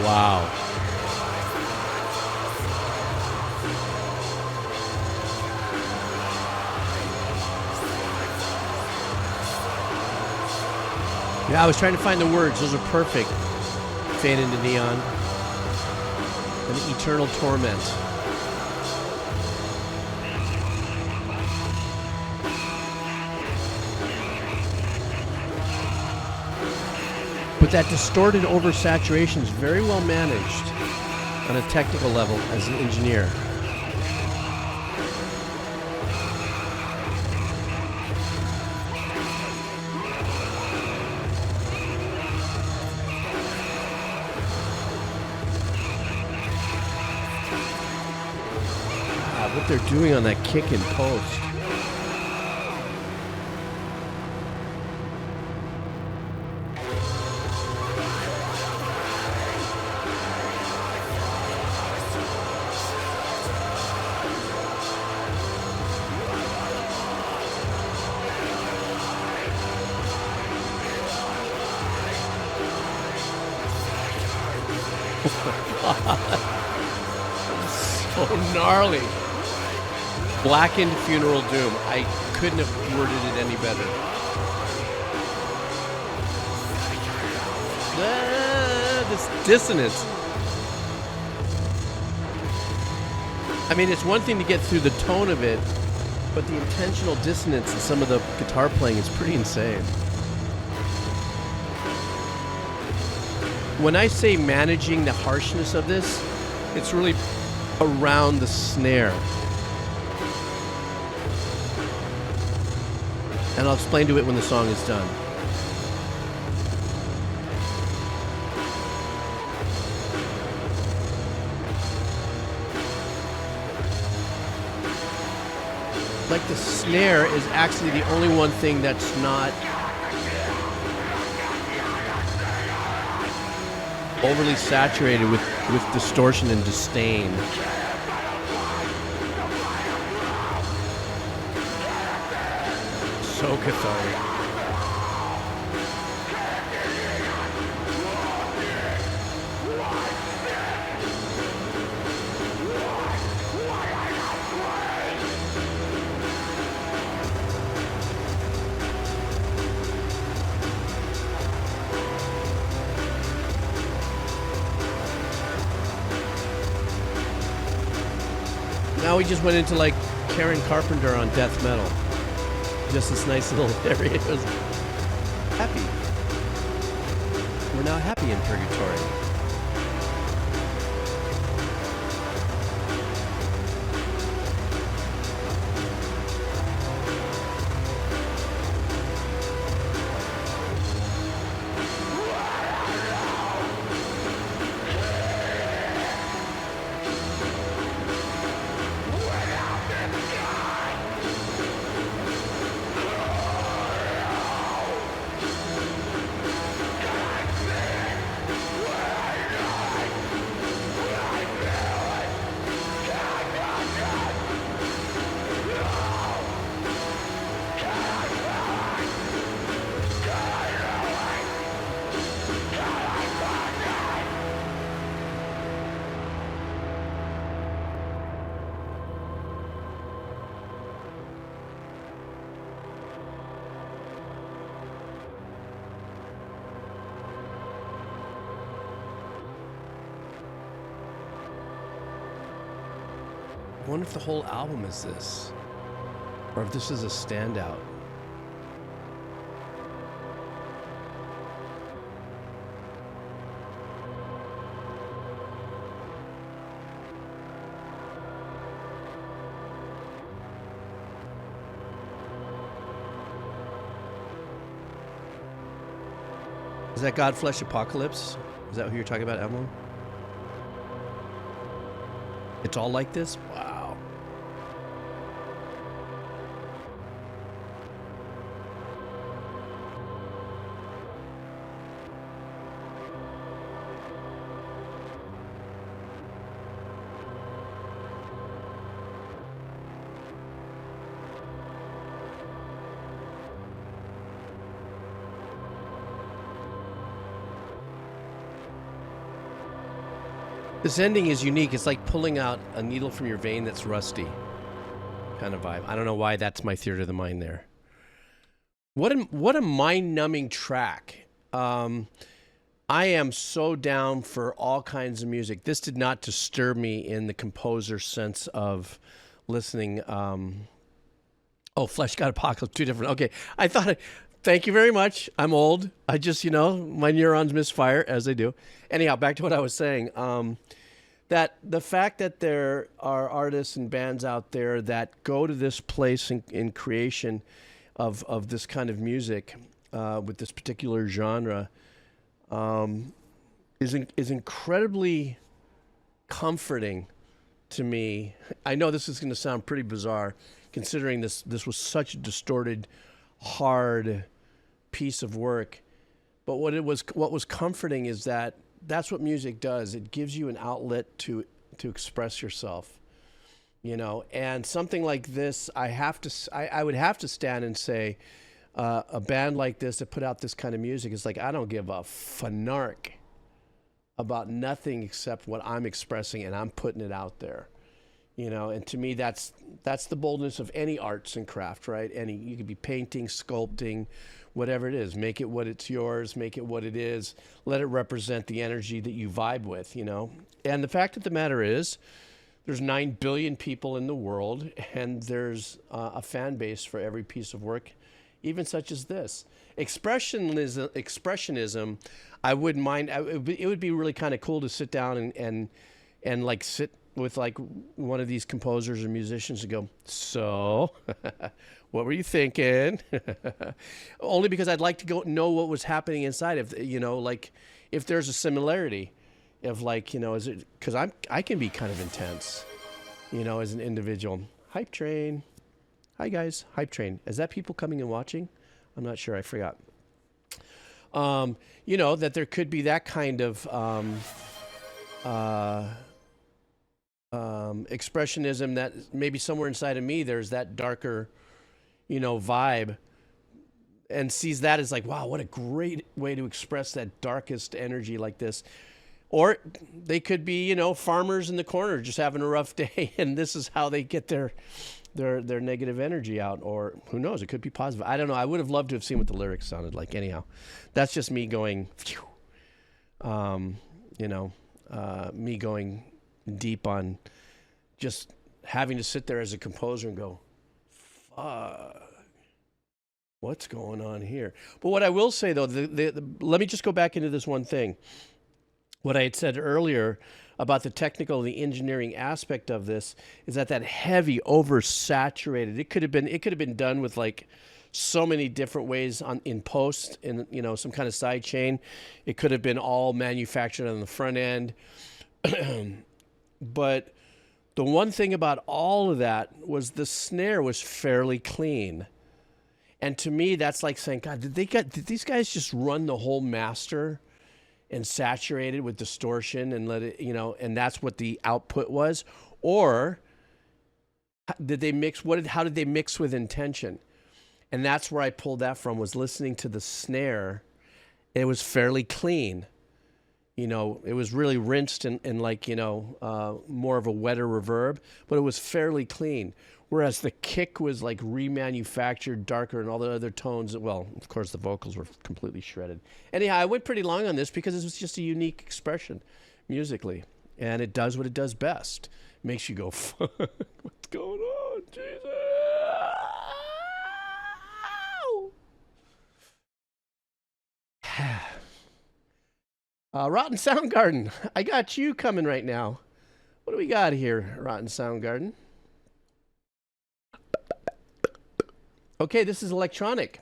Speaker 1: Wow. Yeah, I was trying to find the words. Those are perfect. Fade into neon. An eternal torment. But that distorted oversaturation is very well managed on a technical level as an engineer. What they're doing on that kick and post. So gnarly. Blackened Funeral Doom. I couldn't have worded it any better. This dissonance. I mean, it's one thing to get through the tone of it, but the intentional dissonance in some of the guitar playing is pretty insane. When I say managing the harshness of this, it's really around the snare. And I'll explain to it when the song is done. Like the snare is actually the only one thing that's not overly saturated with distortion and disdain. So cathartic. Now we just went into like Karen Carpenter on death metal. Just this nice little area. It was happy. We're now happy in purgatory. I wonder if the whole album is this, or if this is a standout. Is that Godflesh Apocalypse? Is that who you're talking about, Emily? It's all like this? Wow. This ending is unique. It's like pulling out a needle from your vein that's rusty kind of vibe. I don't know why that's my theater of the mind there. What a mind-numbing track. I am so down for all kinds of music. This did not disturb me in the composer sense of listening. Oh, Flesh God Apocalypse, two different. Okay, I thought... Thank you very much. I'm old. I just, my neurons misfire, as they do. Anyhow, back to what I was saying. That the fact that there are artists and bands out there that go to this place in creation of this kind of music with this particular genre is incredibly comforting to me. I know this is going to sound pretty bizarre, considering this was such a distorted, hard piece of work, but what was comforting is that that's what music does. It gives you an outlet to express yourself, and something like this, I would have to stand and say a band like this that put out this kind of music is like, I don't give a fanark about nothing except what I'm expressing, and I'm putting it out there. And to me, that's the boldness of any arts and craft, right? You could be painting, sculpting, whatever it is. Make it what it's yours. Make it what it is. Let it represent the energy that you vibe with, And the fact of the matter is, there's 9 billion people in the world, and there's a fan base for every piece of work, even such as this. Expressionism, I wouldn't mind. It would be really kind of cool to sit down and like sit with like one of these composers or musicians and go, so what were you thinking? Only because I'd like to go know what was happening inside. If if there's a similarity of is it, because I can be kind of intense, as an individual. Hype Train. Hi guys, Hype Train. Is that people coming and watching? I'm not sure, I forgot. That there could be that kind of expressionism, that maybe somewhere inside of me there's that darker vibe, and sees that as like, wow, what a great way to express that darkest energy like this. Or they could be farmers in the corner just having a rough day, and this is how they get their negative energy out. Or who knows, it could be positive. I don't know. I would have loved to have seen what the lyrics sounded like. Anyhow, that's just me going phew. Me going deep on just having to sit there as a composer and go, fuck, what's going on here? But what I will say, though, let me just go back into this one thing. What I had said earlier about the technical, the engineering aspect of this is that heavy, oversaturated. It could have been done with like so many different ways in post, in some kind of side chain. It could have been all manufactured on the front end. But the one thing about all of that was the snare was fairly clean. And to me, that's like saying, God, did these guys just run the whole master and saturate it with distortion and let it, and that's what the output was? Or did they mix, how did they mix with intention? And that's where I pulled that from, was listening to the snare. It was fairly clean. It was really rinsed and like, more of a wetter reverb, but it was fairly clean. Whereas the kick was like remanufactured, darker, and all the other tones. Well, of course, the vocals were completely shredded. Anyhow, I went pretty long on this because it was just a unique expression musically. And it does what it does best. Makes you go, what's going on, Jesus? Rotten Soundgarden, I got you coming right now. What do we got here, Rotten Soundgarden? Okay, this is electronic.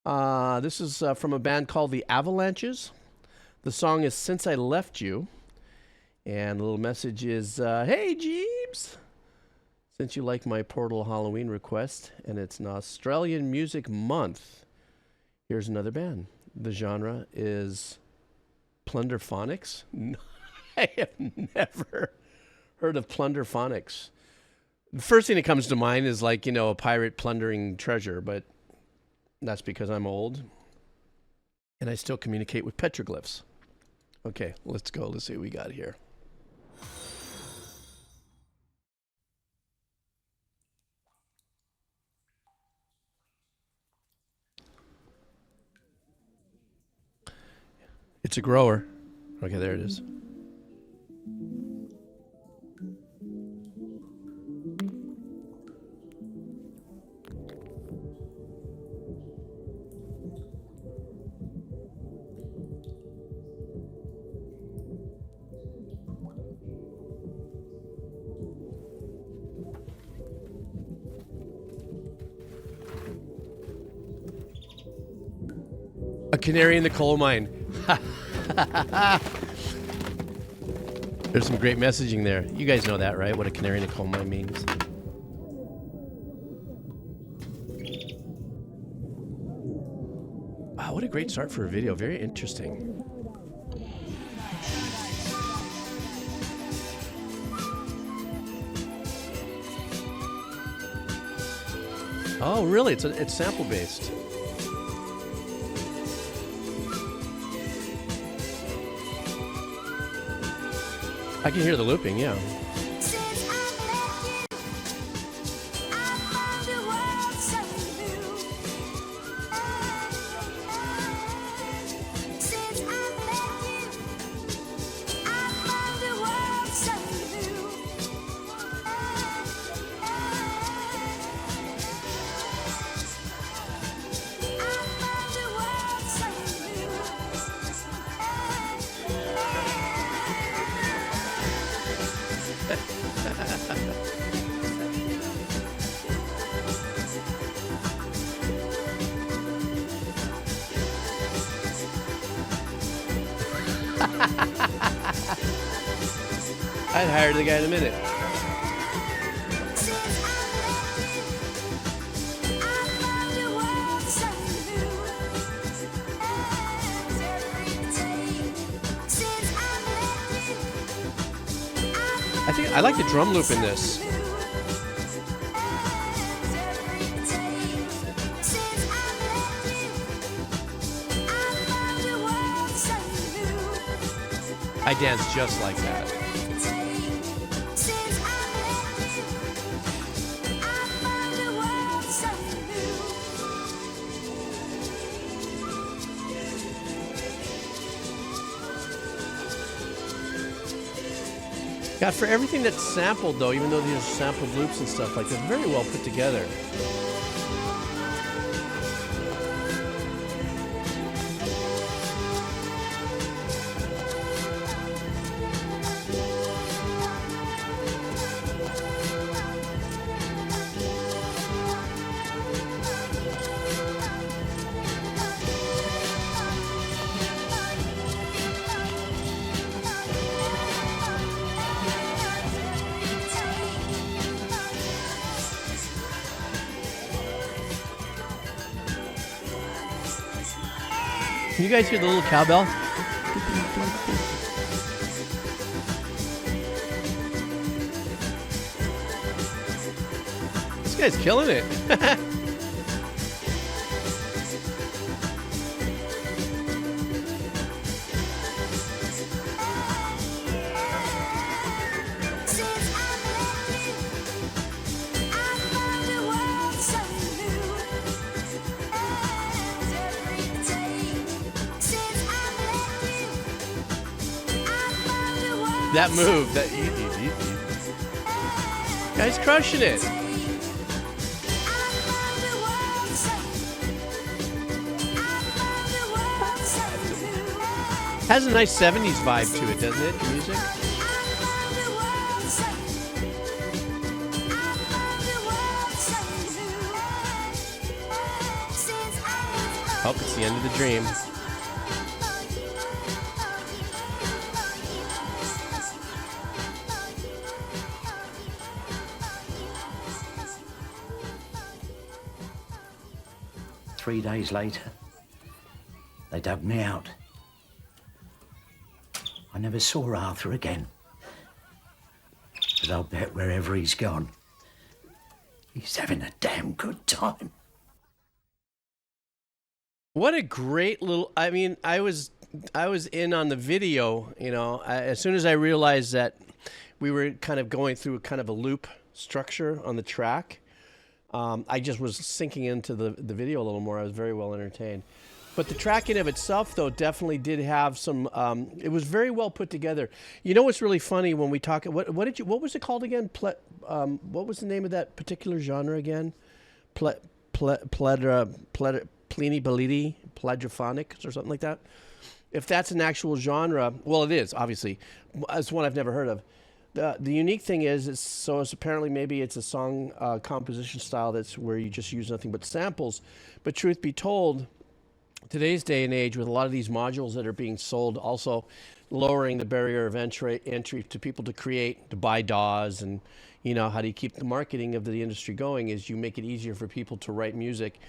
Speaker 1: This is from a band called the Avalanches. The song is Since I Left You. And the little message is, hey, Jeeves. Since you like my Portal Halloween request, and it's an Australian Music Month, here's another band. The genre is Plunderphonics. I have never heard of Plunderphonics. The first thing that comes to mind is like, a pirate plundering treasure, but that's because I'm old and I still communicate with petroglyphs. Okay, let's go. Let's see what we got here. It's a grower. Okay, there it is. A canary in the coal mine. There's some great messaging there. You guys know that, right? What a canary in a coal mine means. Wow, what a great start for a video. Very interesting. Oh, really? It's sample based. I can hear the looping, yeah. I'd hire the guy in a minute. I like the drum loop in this. I dance just like that. God, for everything that's sampled, though, even though these are sampled loops and stuff like that, very well put together. Can you guys hear the little cowbell? This guy's killing it. That move, that Guy's crushing it. Has a nice 70s vibe to it, doesn't it, the music? Oh, it's the end of the dream.
Speaker 2: Three days later, they dug me out. I never saw Arthur again. But I'll bet wherever he's gone, he's having a damn good time.
Speaker 1: What a great little, I mean, I was in on the video, you know, as soon as I realized that we were kind of going through kind of a loop structure on the track, I just was sinking into the video a little more. I was very well entertained. But the track in of itself, though, definitely did have some, it was very well put together. You know what's really funny when we talk, what was it called again? What was the name of that particular genre again? Pleni-Balidi, Plagiaphonics or something like that. If that's an actual genre, well, it is, obviously. It's one I've never heard of. The unique thing is, it's apparently maybe it's a song composition style that's where you just use nothing but samples. But truth be told, today's day and age, with a lot of these modules that are being sold, also lowering the barrier of entry to people to create, to buy DAWs, and you know, how do you keep the marketing of the industry going is you make it easier for people to write music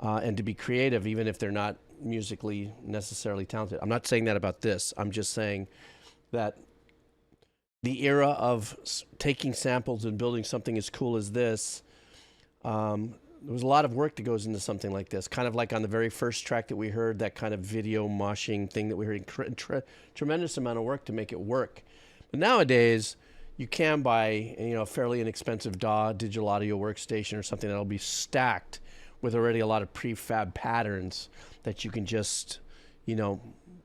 Speaker 1: and to be creative, even if they're not musically necessarily talented. I'm not saying that about this. I'm just saying that the era of taking samples and building something as cool as this, there was a lot of work that goes into something like this. Kind of like on the very first track that we heard, that kind of video moshing thing that we heard, tremendous amount of work to make it work. But nowadays, you can buy, you know, a fairly inexpensive DAW, digital audio workstation or something that'll be stacked with already a lot of prefab patterns that you can just, you know,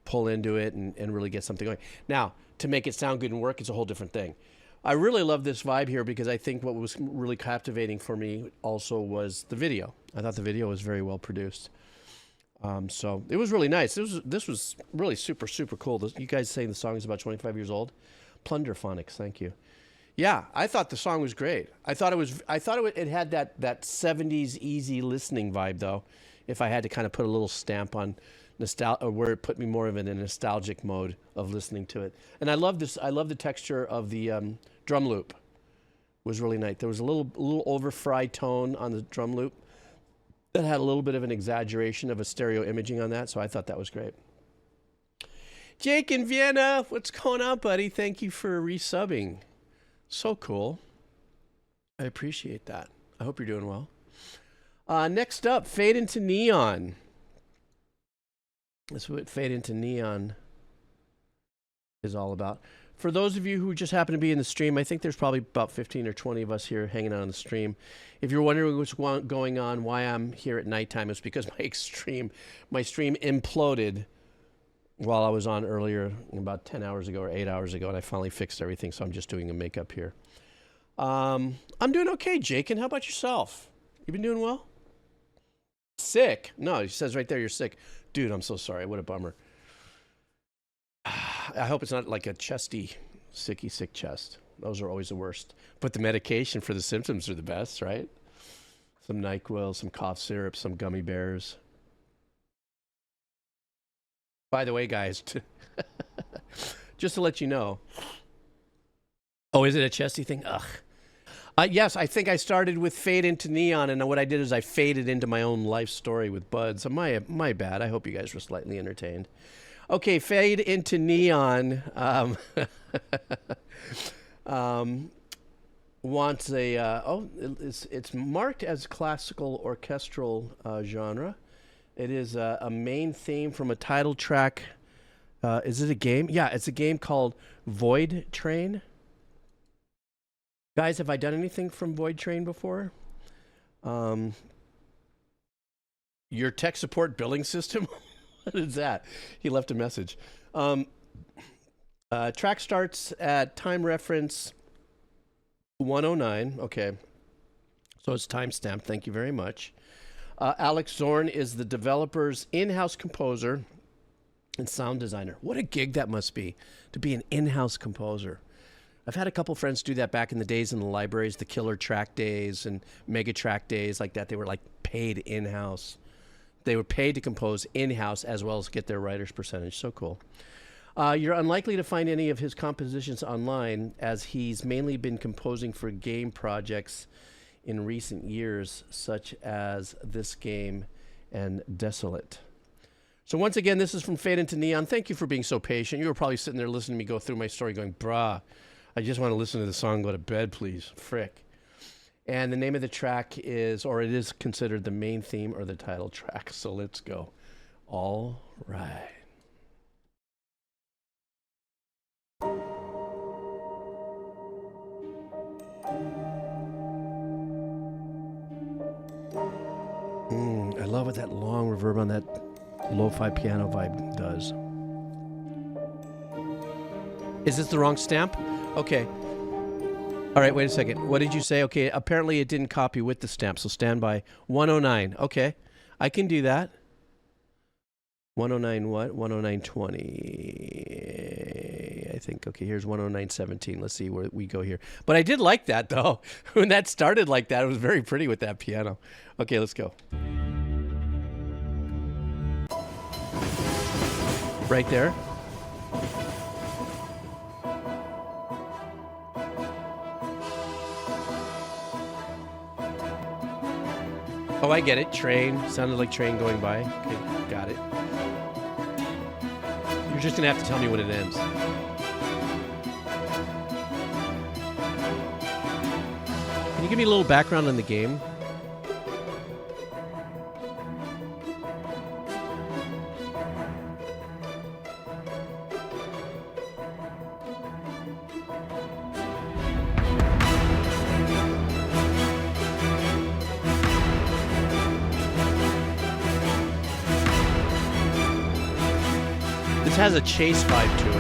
Speaker 1: pull into it and really get something going. Now, to make it sound good and work, it's a whole different thing. I really love this vibe here because I think what was really captivating for me also was the video. I thought the video was very well produced. So it was really nice. This was really super, super cool. You guys saying the song is about 25 years old? Plunderphonics, thank you. Yeah, I thought the song was great. I thought it had that 70s easy listening vibe, though. If I had to kind of put a little stamp on nostalgia, or where it put me more of in a nostalgic mode of listening to it. And I love this. I love the texture of the drum loop. It was really nice. There was a little over-fried tone on the drum loop that had a little bit of an exaggeration of a stereo imaging on that. So I thought that was great. Jake in Vienna, what's going on, buddy? Thank you for resubbing. So cool. I appreciate that. I hope you're doing well. Next up, Fade into Neon. That's what Fade into Neon is all about. For those of you who just happen to be in the stream, I think there's probably about 15 or 20 of us here hanging out on the stream. If you're wondering what's going on, why I'm here at nighttime, it's because my stream imploded while I was on earlier, about 10 hours ago or 8 hours ago, and I finally fixed everything, so I'm just doing a makeup here. I'm doing okay, Jake, and how about yourself? You been doing well? Sick? No, he says right there you're sick. Dude, I'm so sorry. What a bummer. I hope it's not like a chesty, sick chest. Those are always the worst. But the medication for the symptoms are the best, right? Some NyQuil, some cough syrup, some gummy bears. By the way, guys, just to let you know. Oh, is it a chesty thing? Ugh. Yes, I think I started with Fade into Neon, and what I did is I faded into my own life story with Bud. So my bad. I hope you guys were slightly entertained. Okay, Fade into Neon wants a it's marked as classical orchestral genre. It is a main theme from a title track. Is it a game? Yeah, it's a game called Voidtrain. Guys, have I done anything from Voidtrain before? Your tech support billing system? What is that? He left a message. Track starts at time reference 109. Okay. So it's timestamped. Thank you very much. Alex Zorn is the developer's in-house composer and sound designer. What a gig that must be, to be an in-house composer. I've had a couple friends do that back in the days in the libraries, the killer track days and mega track days like that. They were like paid in-house. They were paid to compose in-house as well as get their writer's percentage. So cool. You're unlikely to find any of his compositions online, as he's mainly been composing for game projects in recent years, such as this game and Desolate. So once again, this is from Fade into Neon. Thank you for being so patient. You were probably sitting there listening to me go through my story going, brah, I just want to listen to the song and go to bed, please. Frick. And the name of the track is, or it is considered the main theme or the title track. So let's go. All right. I love what that long reverb on that lo-fi piano vibe does. Is this the wrong stamp? Okay. All right, wait a second. What did you say? Okay, apparently it didn't copy with the stamp, so stand by. 109. Okay, I can do that. 109 what? 109.20. I think. Okay, here's 109.17. Let's see where we go here. But I did like that, though. When that started like that, it was very pretty with that piano. Okay, let's go. Right there. Oh, I get it. Train. Sounded like train going by. Okay, got it. You're just going to have to tell me when it ends. Can you give me a little background on the game? This has a chase vibe to it.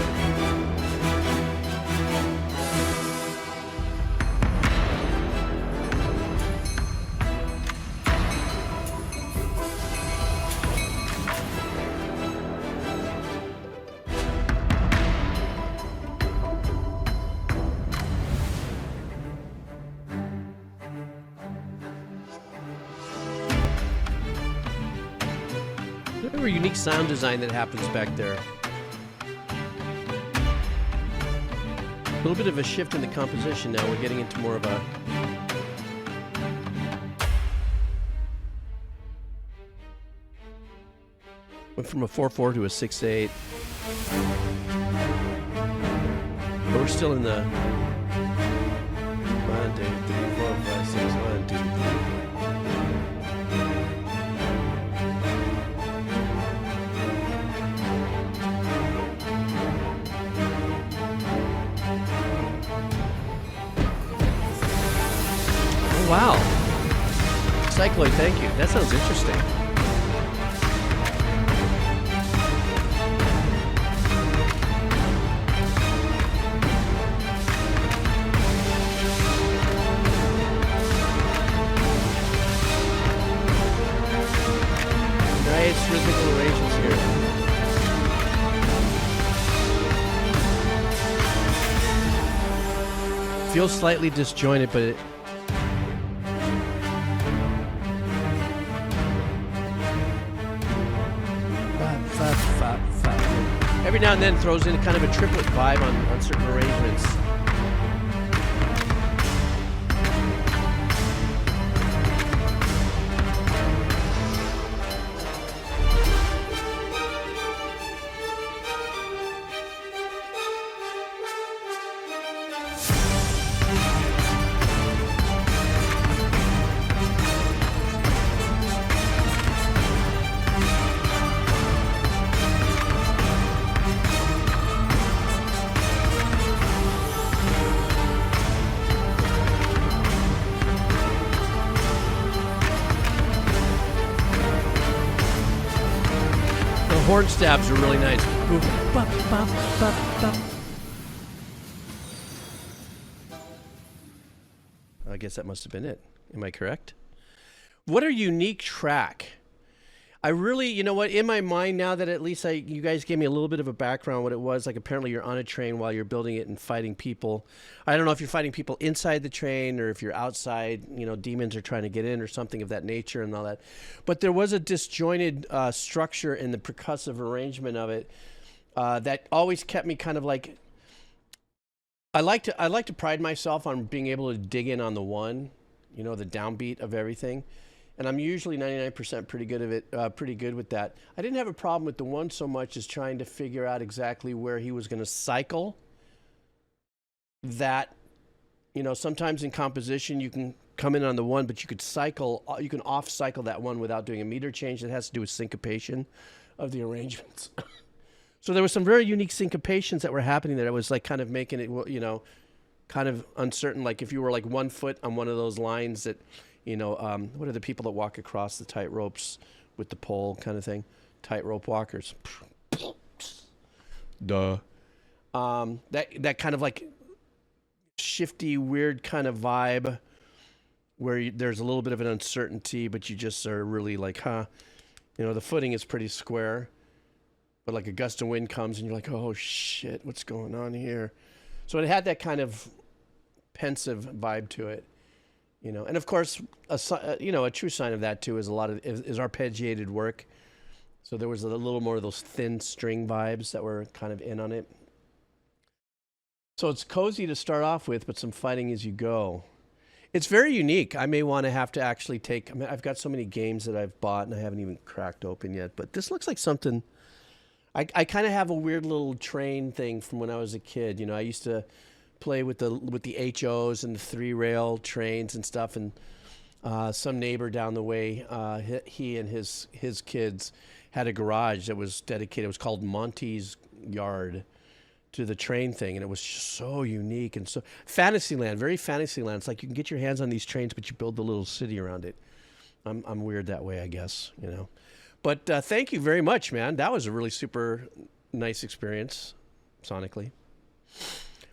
Speaker 1: There's a unique sound design that happens back there. A little bit of a shift in the composition now. We're getting into more of a... Went from a 4/4 to a 6/8. But we're still in the... 1, 2, 3, 4, 5, 6, 1, 2, 3. Wow. Cycloid, thank you. That sounds interesting. Nice rhythmical arrangements here. Feels slightly disjointed, but it... Every now and then throws in kind of a triplet vibe on certain arrangements. Horn stabs are really nice. guess that must have been it. Am I correct? What a unique track. I really, you know what, in my mind now that at least you guys gave me a little bit of a background what it was, like apparently you're on a train while you're building it and fighting people. I don't know if you're fighting people inside the train or if you're outside, you know, demons are trying to get in or something of that nature and all that. But there was a disjointed structure in the percussive arrangement of it that always kept me kind of like, I like to pride myself on being able to dig in on the one, you know, the downbeat of everything. And I'm usually 99% pretty good with that. I didn't have a problem with the one so much as trying to figure out exactly where he was going to cycle. That, you know, sometimes in composition you can come in on the one, but you can off cycle that one without doing a meter change. That has to do with syncopation of the arrangements. So there were some very unique syncopations that were happening there. It was like kind of making it, you know, kind of uncertain. Like if you were like 1 foot on one of those lines that, you know, what are the people that walk across the tight ropes with the pole kind of thing? Tightrope walkers. Duh. That kind of like shifty, weird kind of vibe where there's a little bit of an uncertainty, but you just are really like, huh? You know, the footing is pretty square, but like a gust of wind comes and you're like, oh shit, what's going on here? So it had that kind of pensive vibe to it. You know, and of course, a true sign of that too is is arpeggiated work. So there was a little more of those thin string vibes that were kind of in on it. So it's cozy to start off with, but some fighting as you go. It's very unique. I may want to have to actually take. I mean, I've got so many games that I've bought and I haven't even cracked open yet. But this looks like something. I kind of have a weird little train thing from when I was a kid. You know, I used to play with the HOs and the 3-rail trains and stuff, and some neighbor down the way, he and his kids had a garage that was dedicated. It was called Monty's Yard to the train thing, and it was just so unique and so Fantasyland, very Fantasyland. It's like you can get your hands on these trains, but you build the little city around it. I'm weird that way, I guess, you know. But thank you very much, man. That was a really super nice experience, sonically.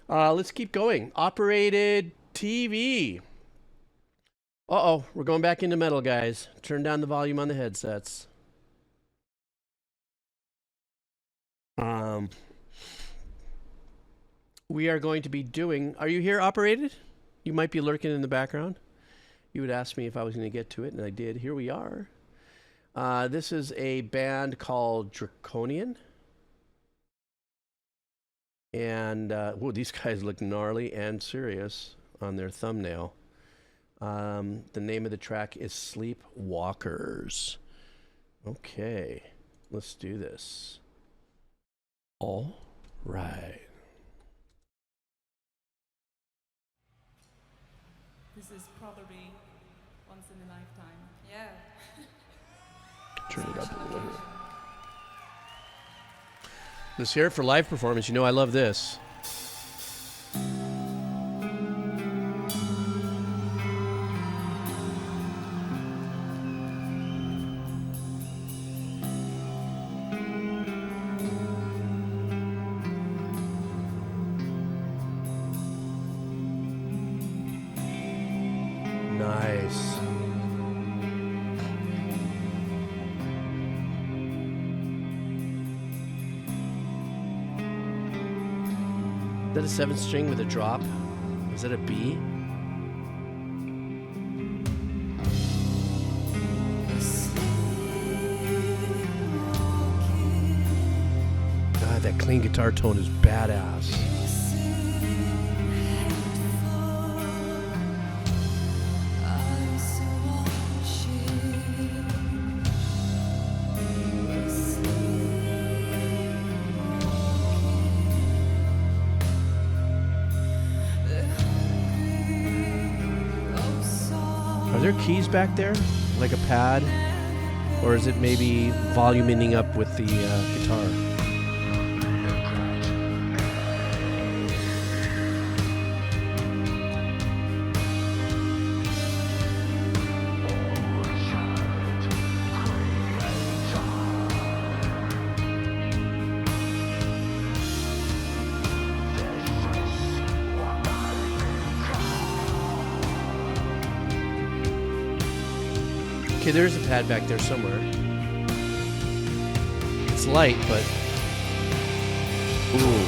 Speaker 1: Let's keep going. Operated TV. Uh-oh, we're going back into metal, guys. Turn down the volume on the headsets. We are going to be doing... Are you here, Operated? You might be lurking in the background. You would ask me if I was going to get to it, and I did. Here we are. This is a band called Draconian. And, whoa, these guys look gnarly and serious on their thumbnail. The name of the track is Sleepwalkers. Okay, let's do this. All right.
Speaker 9: This is probably once in a lifetime. Yeah.
Speaker 1: Turn it up a little bit. Let's hear it for live performance. You know I love this. Nice. Is that a 7th string with a drop? Is that a B? God, that clean guitar tone is badass. Are there keys back there? Like a pad? Or is it maybe voluming up with the guitar? Okay, there's a pad back there somewhere. It's light, but... Ooh.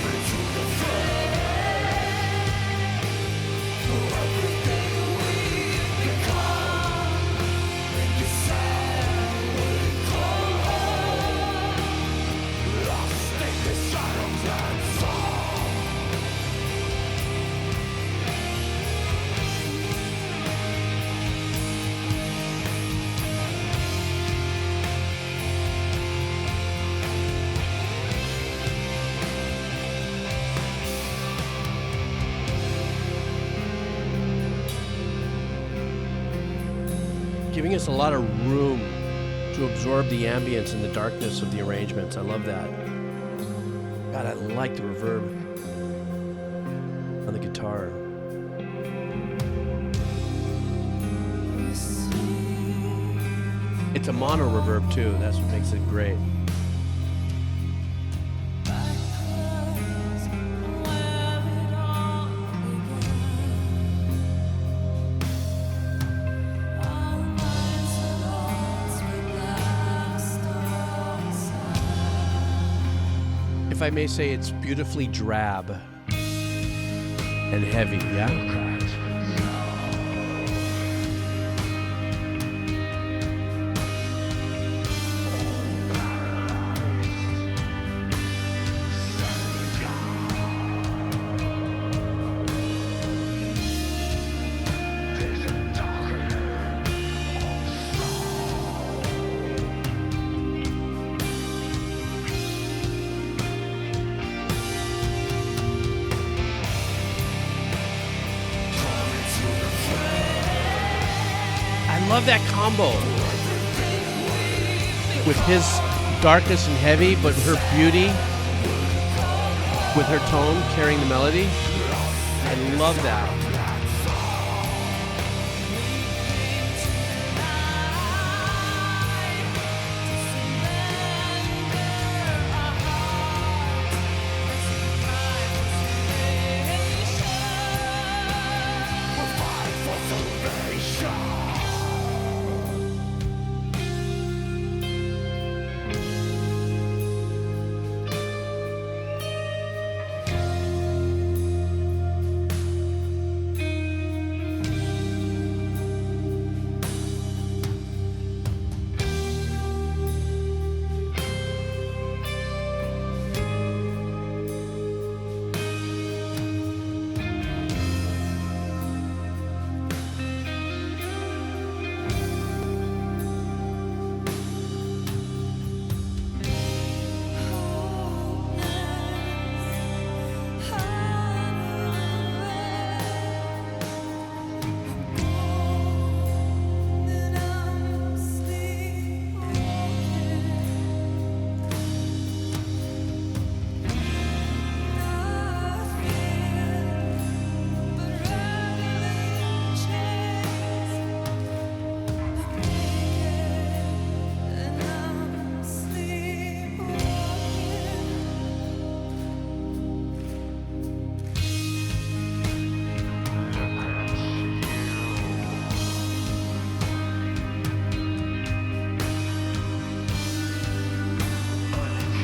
Speaker 1: Giving us a lot of room to absorb the ambience and the darkness of the arrangements. I love that. God, I like the reverb on the guitar. It's a mono reverb too. That's what makes it great. If I may say, it's beautifully drab and heavy, yeah? Love that combo with his darkness and heavy, but her beauty with her tone carrying the melody. I love that.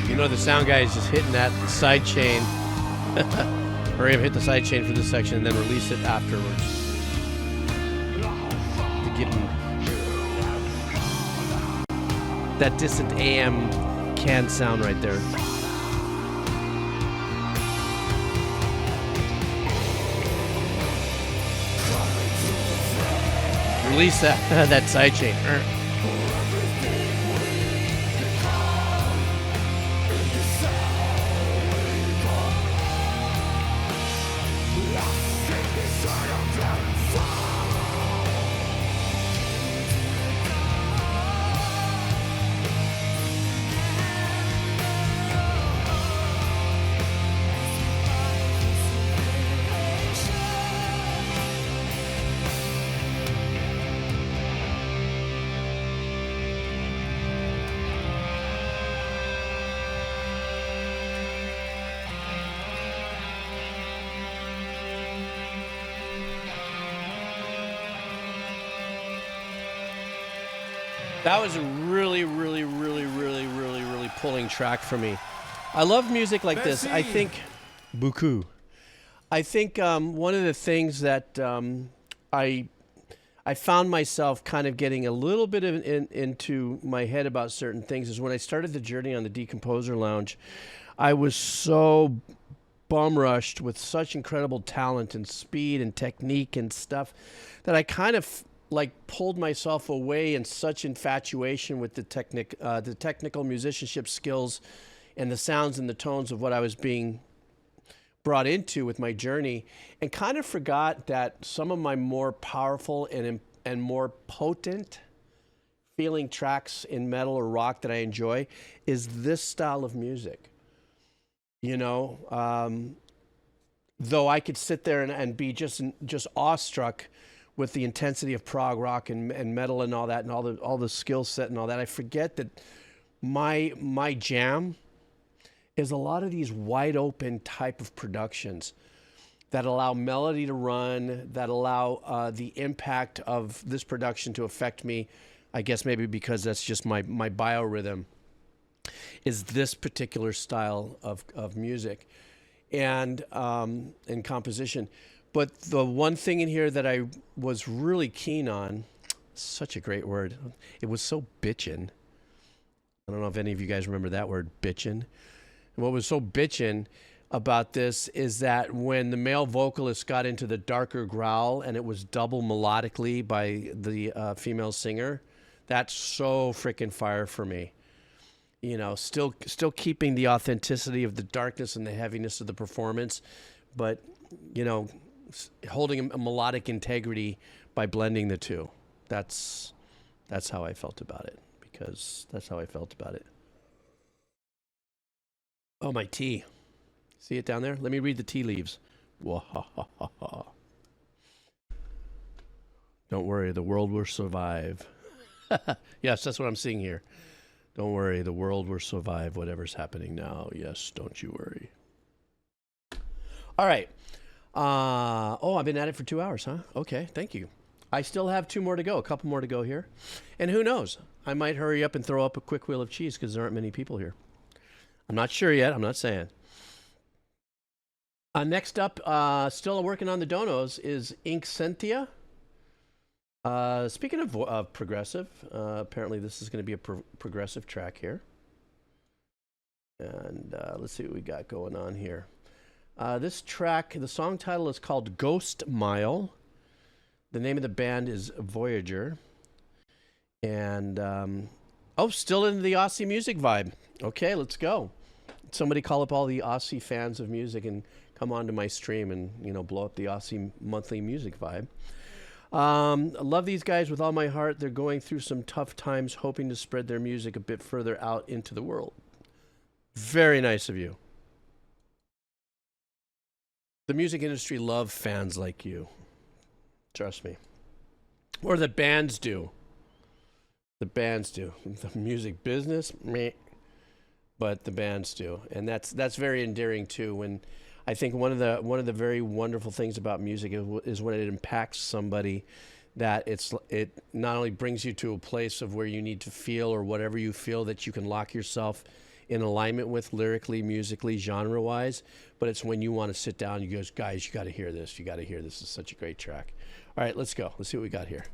Speaker 1: You know the sound guy is just hitting that side chain. Hurry up, hit the side chain for this section and then release it afterwards. To give him that distant AM can sound right there. Release that side chain. That was a really pulling track for me. I love music like this. I think, beaucoup. I think one of the things that I found myself kind of getting a little bit into my head about certain things is when I started the journey on the Decomposer Lounge. I was so bum rushed with such incredible talent and speed and technique and stuff that I kind of like pulled myself away in such infatuation with the technical musicianship skills and the sounds and the tones of what I was being brought into with my journey, and kind of forgot that some of my more powerful and more potent feeling tracks in metal or rock that I enjoy is this style of music. You know, though I could sit there and be just awestruck with the intensity of prog rock and metal and all that and all the skill set and all that, I forget that my jam is a lot of these wide open type of productions that allow melody to run, that allow the impact of this production to affect me. I guess maybe because that's just my biorhythm, is this particular style of music and composition. But the one thing in here that I was really keen on, such a great word, it was so bitchin'. I don't know if any of you guys remember that word, bitchin'. And what was so bitchin' about this is that when the male vocalist got into the darker growl and it was double melodically by the female singer, that's so freaking fire for me. You know, still keeping the authenticity of the darkness and the heaviness of the performance, but, you know, holding a melodic integrity by blending the two. That's how I felt about it, because that's how I felt about it. Oh, my tea. See it down there? Let me read the tea leaves. Wah-ha-ha-ha-ha. Don't worry, the world will survive. Yes, that's what I'm seeing here. Don't worry, the world will survive whatever's happening now. Yes, don't you worry. All right. Oh, I've been at it for 2 hours, huh? Okay, thank you. I still have 2 more to go, a couple more to go here. And who knows? I might hurry up and throw up a quick wheel of cheese because there aren't many people here. I'm not sure yet. I'm not saying. Next up, still working on the donos, is Incentia. Speaking of progressive, apparently this is going to be a progressive track here. And let's see what we got going on here. This track, the song title is called Ghost Mile. The name of the band is Voyager. And, still in the Aussie music vibe. Okay, let's go. Somebody call up all the Aussie fans of music and come onto my stream and, you know, blow up the Aussie monthly music vibe. I love these guys with all my heart. They're going through some tough times, hoping to spread their music a bit further out into the world. Very nice of you. The music industry loves fans like you. Trust me. Or the bands do. The bands do. The music business, meh. But the bands do. And that's very endearing too. When I think one of the very wonderful things about music is when it impacts somebody, that it not only brings you to a place of where you need to feel, or whatever you feel that you can lock yourself in alignment with lyrically, musically, genre-wise, but it's when you want to sit down, you go, guys, you got to hear this. You got to hear this. It's such a great track. All right, let's go. Let's see what we got here.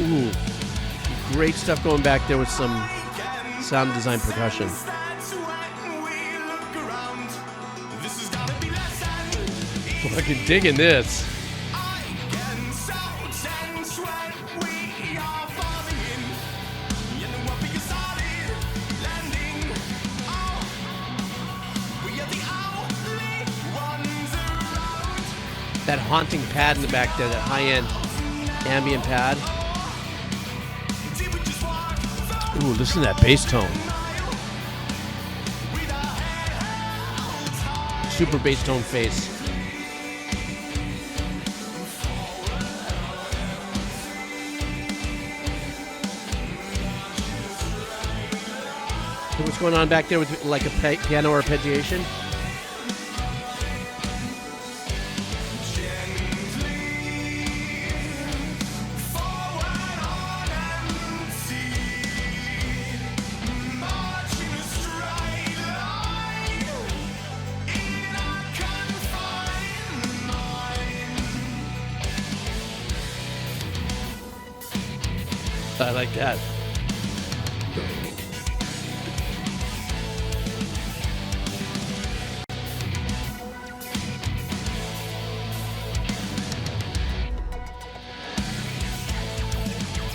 Speaker 1: Ooh, great stuff going back there with some sound design percussion. Fucking digging this. That haunting pad in the back there, that high-end ambient pad. Ooh, listen to that bass tone. Super bass tone face. what's going on back there with like a piano arpeggiation? I like that.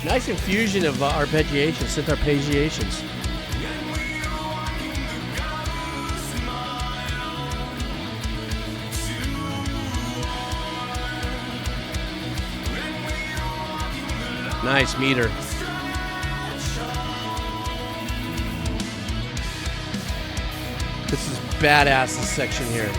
Speaker 1: Nice infusion of arpeggiation, synth arpeggiations. Nice meter. This is badass, this section here.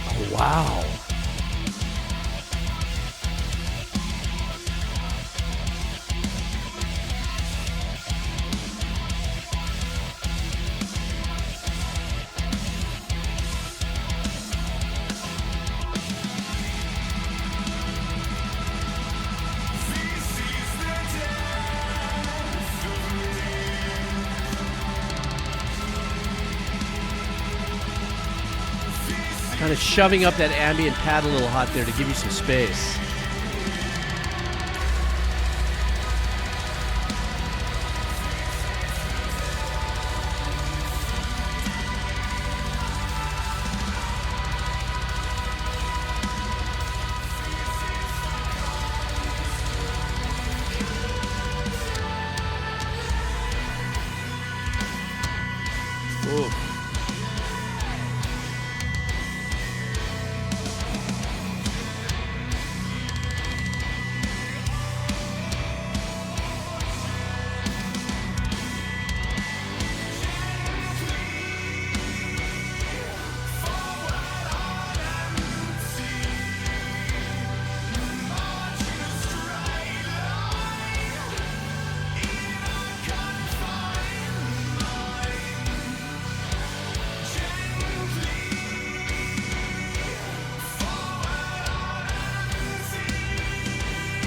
Speaker 1: Oh, wow. Kind of shoving up that ambient pad a little hot there to give you some space. Ooh.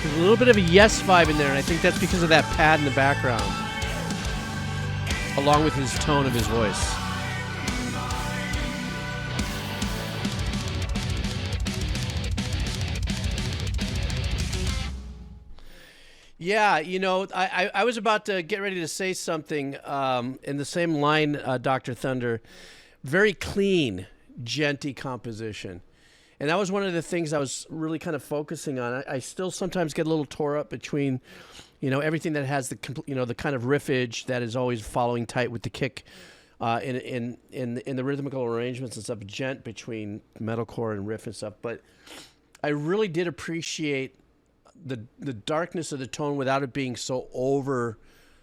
Speaker 1: There's a little bit of a yes vibe in there, and I think that's because of that pad in the background, along with his tone of his voice. Yeah, you know, I was about to get ready to say something in the same line, Dr. Thunder. Very clean, genty composition. And that was one of the things I was really kind of focusing on. I still sometimes get a little tore up between, you know, everything that has the, you know, the kind of riffage that is always following tight with the kick in the rhythmical arrangements and stuff, gent between metalcore and riff and stuff. But I really did appreciate the darkness of the tone without it being so over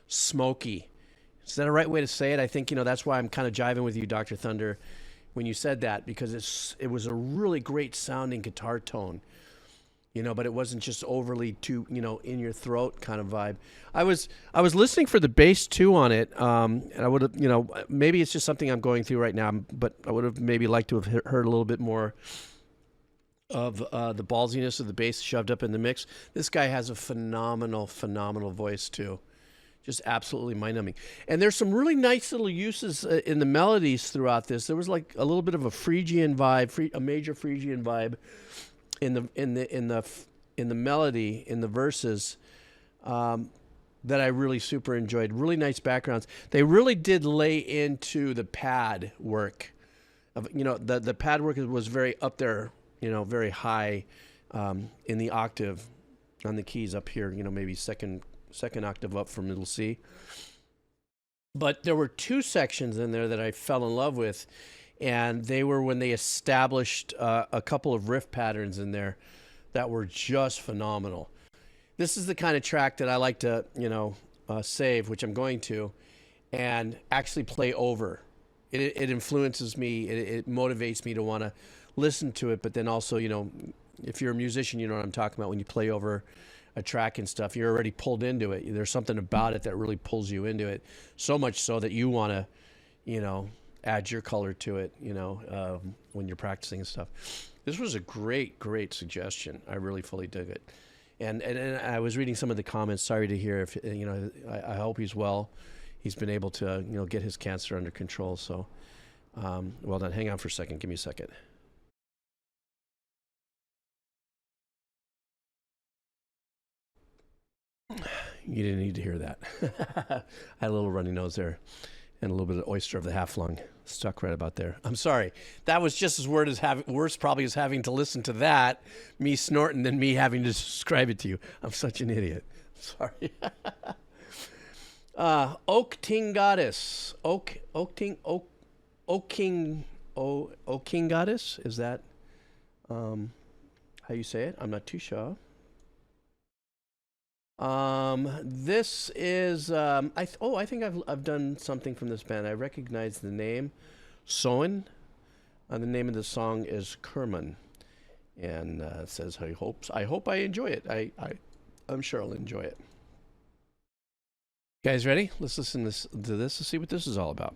Speaker 1: smoky. Is that a right way to say it? I think, you know, that's why I'm kind of jiving with you, Dr. Thunder, when you said that, because it was a really great sounding guitar tone, you know, but it wasn't just overly too, you know, in your throat kind of vibe. I was listening for the bass too on it, and I would have, you know, maybe it's just something I'm going through right now, but I would have maybe liked to have heard a little bit more of the ballsiness of the bass shoved up in the mix. This guy has a phenomenal voice too. Just absolutely mind-numbing. And there's some really nice little uses in the melodies throughout this. There was like a little bit of a Phrygian vibe, a major Phrygian vibe in the melody, in the verses, that I really super enjoyed. Really nice backgrounds. They really did lay into the pad work. You know, the pad work was very up there, you know, very high in the octave on the keys up here, you know, maybe second octave up from middle C. But there were two sections in there that I fell in love with, and they were when they established a couple of riff patterns in there that were just phenomenal. This is the kind of track that I like to, you know, save, which I'm going to, and actually play over. It influences me. It motivates me to want to listen to it. But then also, you know, if you're a musician, you know what I'm talking about. When you play over a track and stuff, you're already pulled into it. There's something about it that really pulls you into it. So much so that you want to, you know, add your color to it, you know, when you're practicing and stuff. This was a great suggestion. I really fully dig it. And I was reading some of the comments. Sorry to hear if, you know, I hope he's well. He's been able to, you know, get his cancer under control. So, well done. Hang on for a second. Give me a second. You didn't need to hear that. I had a little runny nose there and a little bit of oyster of the half lung stuck right about there. I'm sorry. That was just as worse probably as having to listen to that, me snorting, than me having to describe it to you. I'm such an idiot. Sorry. Oak Ting Goddess. Oak King Goddess? Is that how you say it? I'm not too sure. This is I think I've done something from this band. I recognize the name, Soen. The name of the song is Kuraman, and it says I hope I enjoy it. I'm sure I'll enjoy it. You guys ready? Let's listen to this and see what this is all about.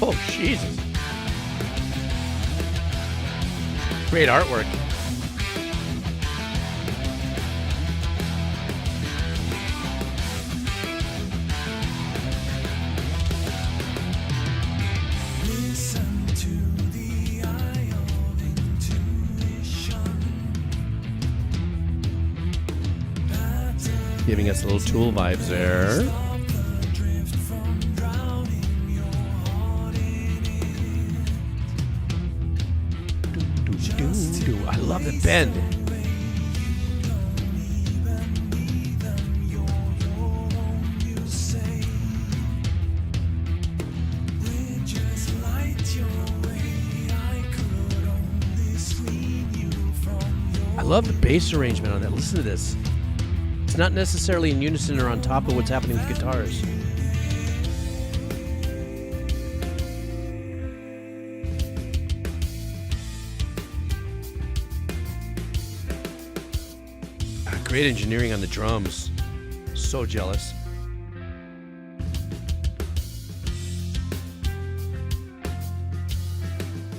Speaker 1: Oh, Jesus. Great artwork.
Speaker 3: Listen to the eye of intuition.
Speaker 1: Giving us a little Tool vibes there. I love the bend. I love the bass arrangement on that. Listen to this. It's not necessarily in unison or on top of what's happening with guitars. Great engineering on the drums. So jealous.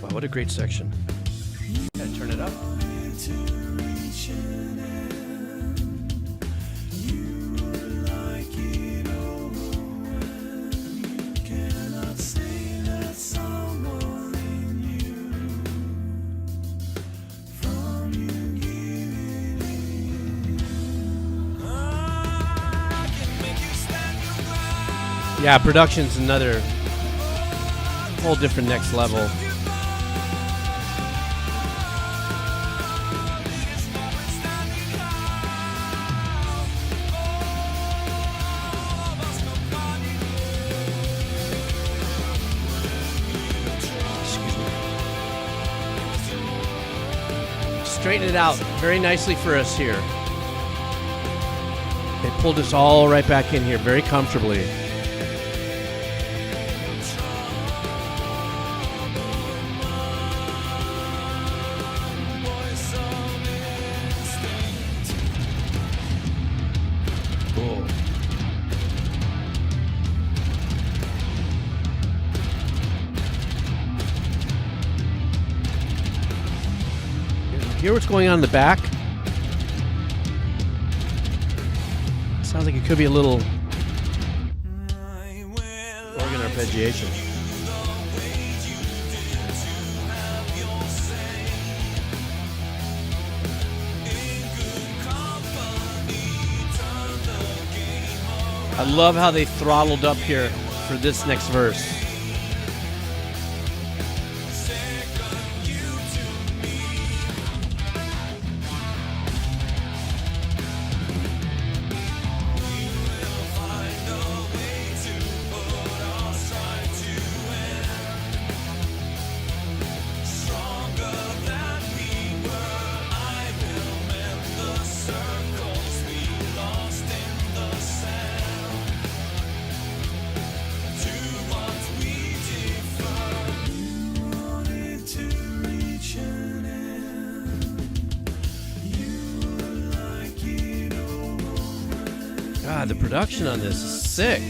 Speaker 1: Wow, what a great section. Gotta turn it up. Yeah, production's another whole different next level. Excuse me. Straighten it out very nicely for us here. They pulled us all right back in here very comfortably. Hear what's going on in the back? Sounds like it could be a little organ arpeggiation. I love how they throttled up here for this next verse. production on this is sick.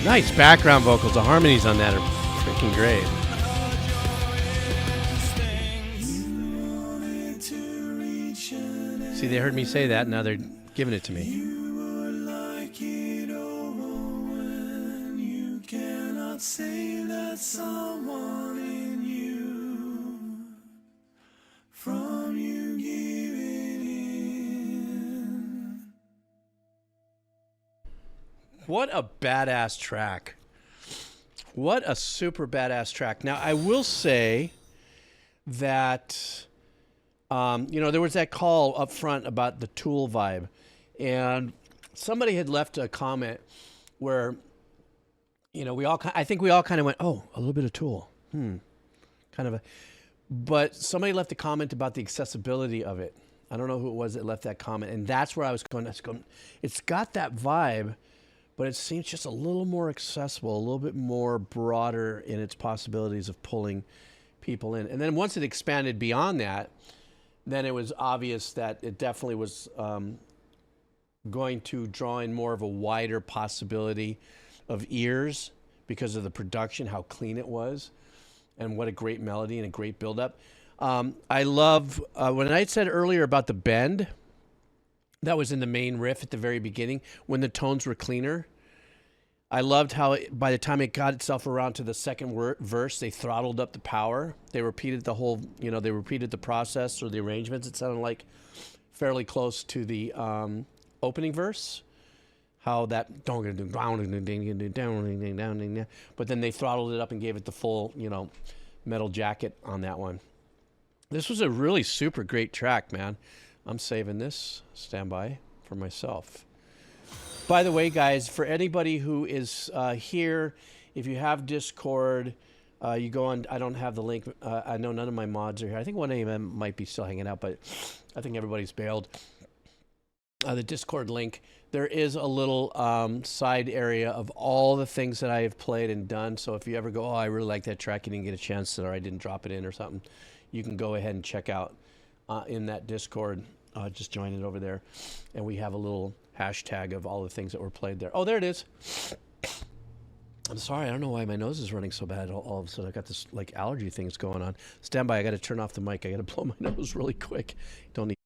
Speaker 1: Nice background vocals. The harmonies on that are freaking great. See, they heard me say that, now they're giving it to me. Say that someone in you from you giving in. What a badass track. What a super badass track. Now, I will say that, you know, there was that call up front about the Tool vibe. And somebody had left a comment where, you know, I think we all kind of went, oh, a little bit of Tool. Kind of a, but somebody left a comment about the accessibility of it. I don't know who it was that left that comment. And that's where I was going, it's got that vibe, but it seems just a little more accessible, a little bit more broader in its possibilities of pulling people in. And then once it expanded beyond that, then it was obvious that it definitely was going to draw in more of a wider possibility of ears because of the production, how clean it was, and what a great melody and a great build-up. I love, when I said earlier about the bend, that was in the main riff at the very beginning, when the tones were cleaner. I loved how by the time it got itself around to the second verse, they throttled up the power. They repeated the whole, you know, they repeated the process or the arrangements. It sounded like fairly close to the opening verse. How that, but then they throttled it up and gave it the full, you know, metal jacket on that one. This was a really super great track, man. I'm saving this standby for myself. By the way, guys, for anybody who is here, if you have Discord, you go on. I don't have the link. I know none of my mods are here. I think one of them might be still hanging out, but I think everybody's bailed. The Discord link, there is a little side area of all the things that I have played and done. So if you ever go, oh, I really like that track, you didn't get a chance to, or I didn't drop it in or something, you can go ahead and check out in that Discord. Just join it over there. And we have a little hashtag of all the things that were played there. Oh, there it is. I'm sorry, I don't know why my nose is running so bad. All of a sudden I got this like allergy things going on. Stand by, I got to turn off the mic. I got to blow my nose really quick. Don't need.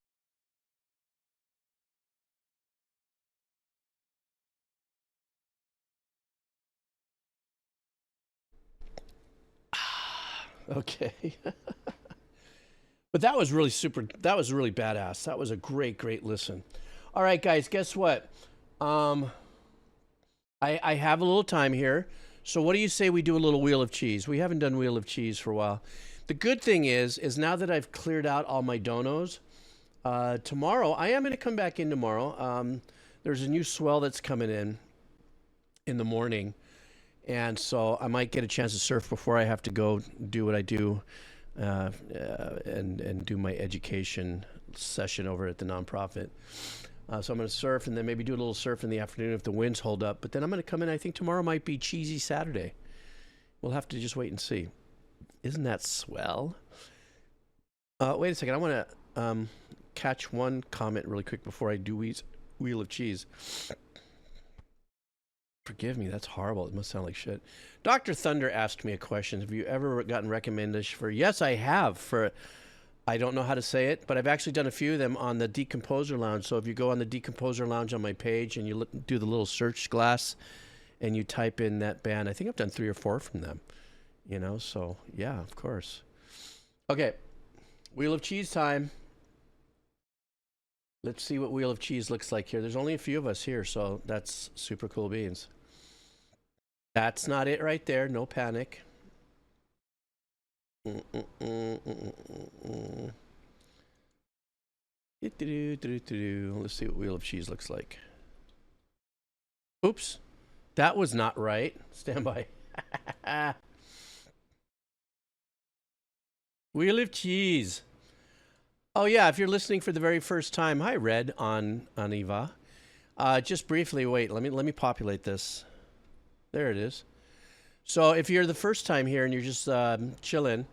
Speaker 1: Okay. But that was really super. That was really badass. That was a great, great listen. All right, guys, guess what? I have a little time here. So what do you say we do a little Wheel of Cheese? We haven't done Wheel of Cheese for a while. The good thing is now that I've cleared out all my donos, tomorrow, I am going to come back in tomorrow. There's a new swell that's coming in the morning. And so I might get a chance to surf before I have to go do what I do and do my education session over at the nonprofit. So I'm going to surf and then maybe do a little surf in the afternoon if the winds hold up. But then I'm going to come in. I think tomorrow might be Cheesy Saturday. We'll have to just wait and see. Isn't that swell? Wait a second. I want to catch one comment really quick before I do Wheel of Cheese. Forgive me, that's horrible. It must sound like shit. Dr. Thunder asked me a question. Have you ever gotten recommendation for... Yes, I have. For I don't know how to say it, but I've actually done a few of them on the Decomposer Lounge. So if you go on the Decomposer Lounge on my page and you do the little search glass and you type in that band, I think I've done 3 or 4 from them. You know, so yeah, of course. Okay, Wheel of Cheese time. Let's see what Wheel of Cheese looks like here. There's only a few of us here, so that's super cool beans. That's not it right there. No panic. Let's see what Wheel of Cheese looks like. Oops. That was not right. Stand by. Wheel of Cheese. Oh yeah, if you're listening for the very first time, hi Red on Eva. Just briefly, wait, let me populate this. There it is. So if you're the first time here and you're just chilling,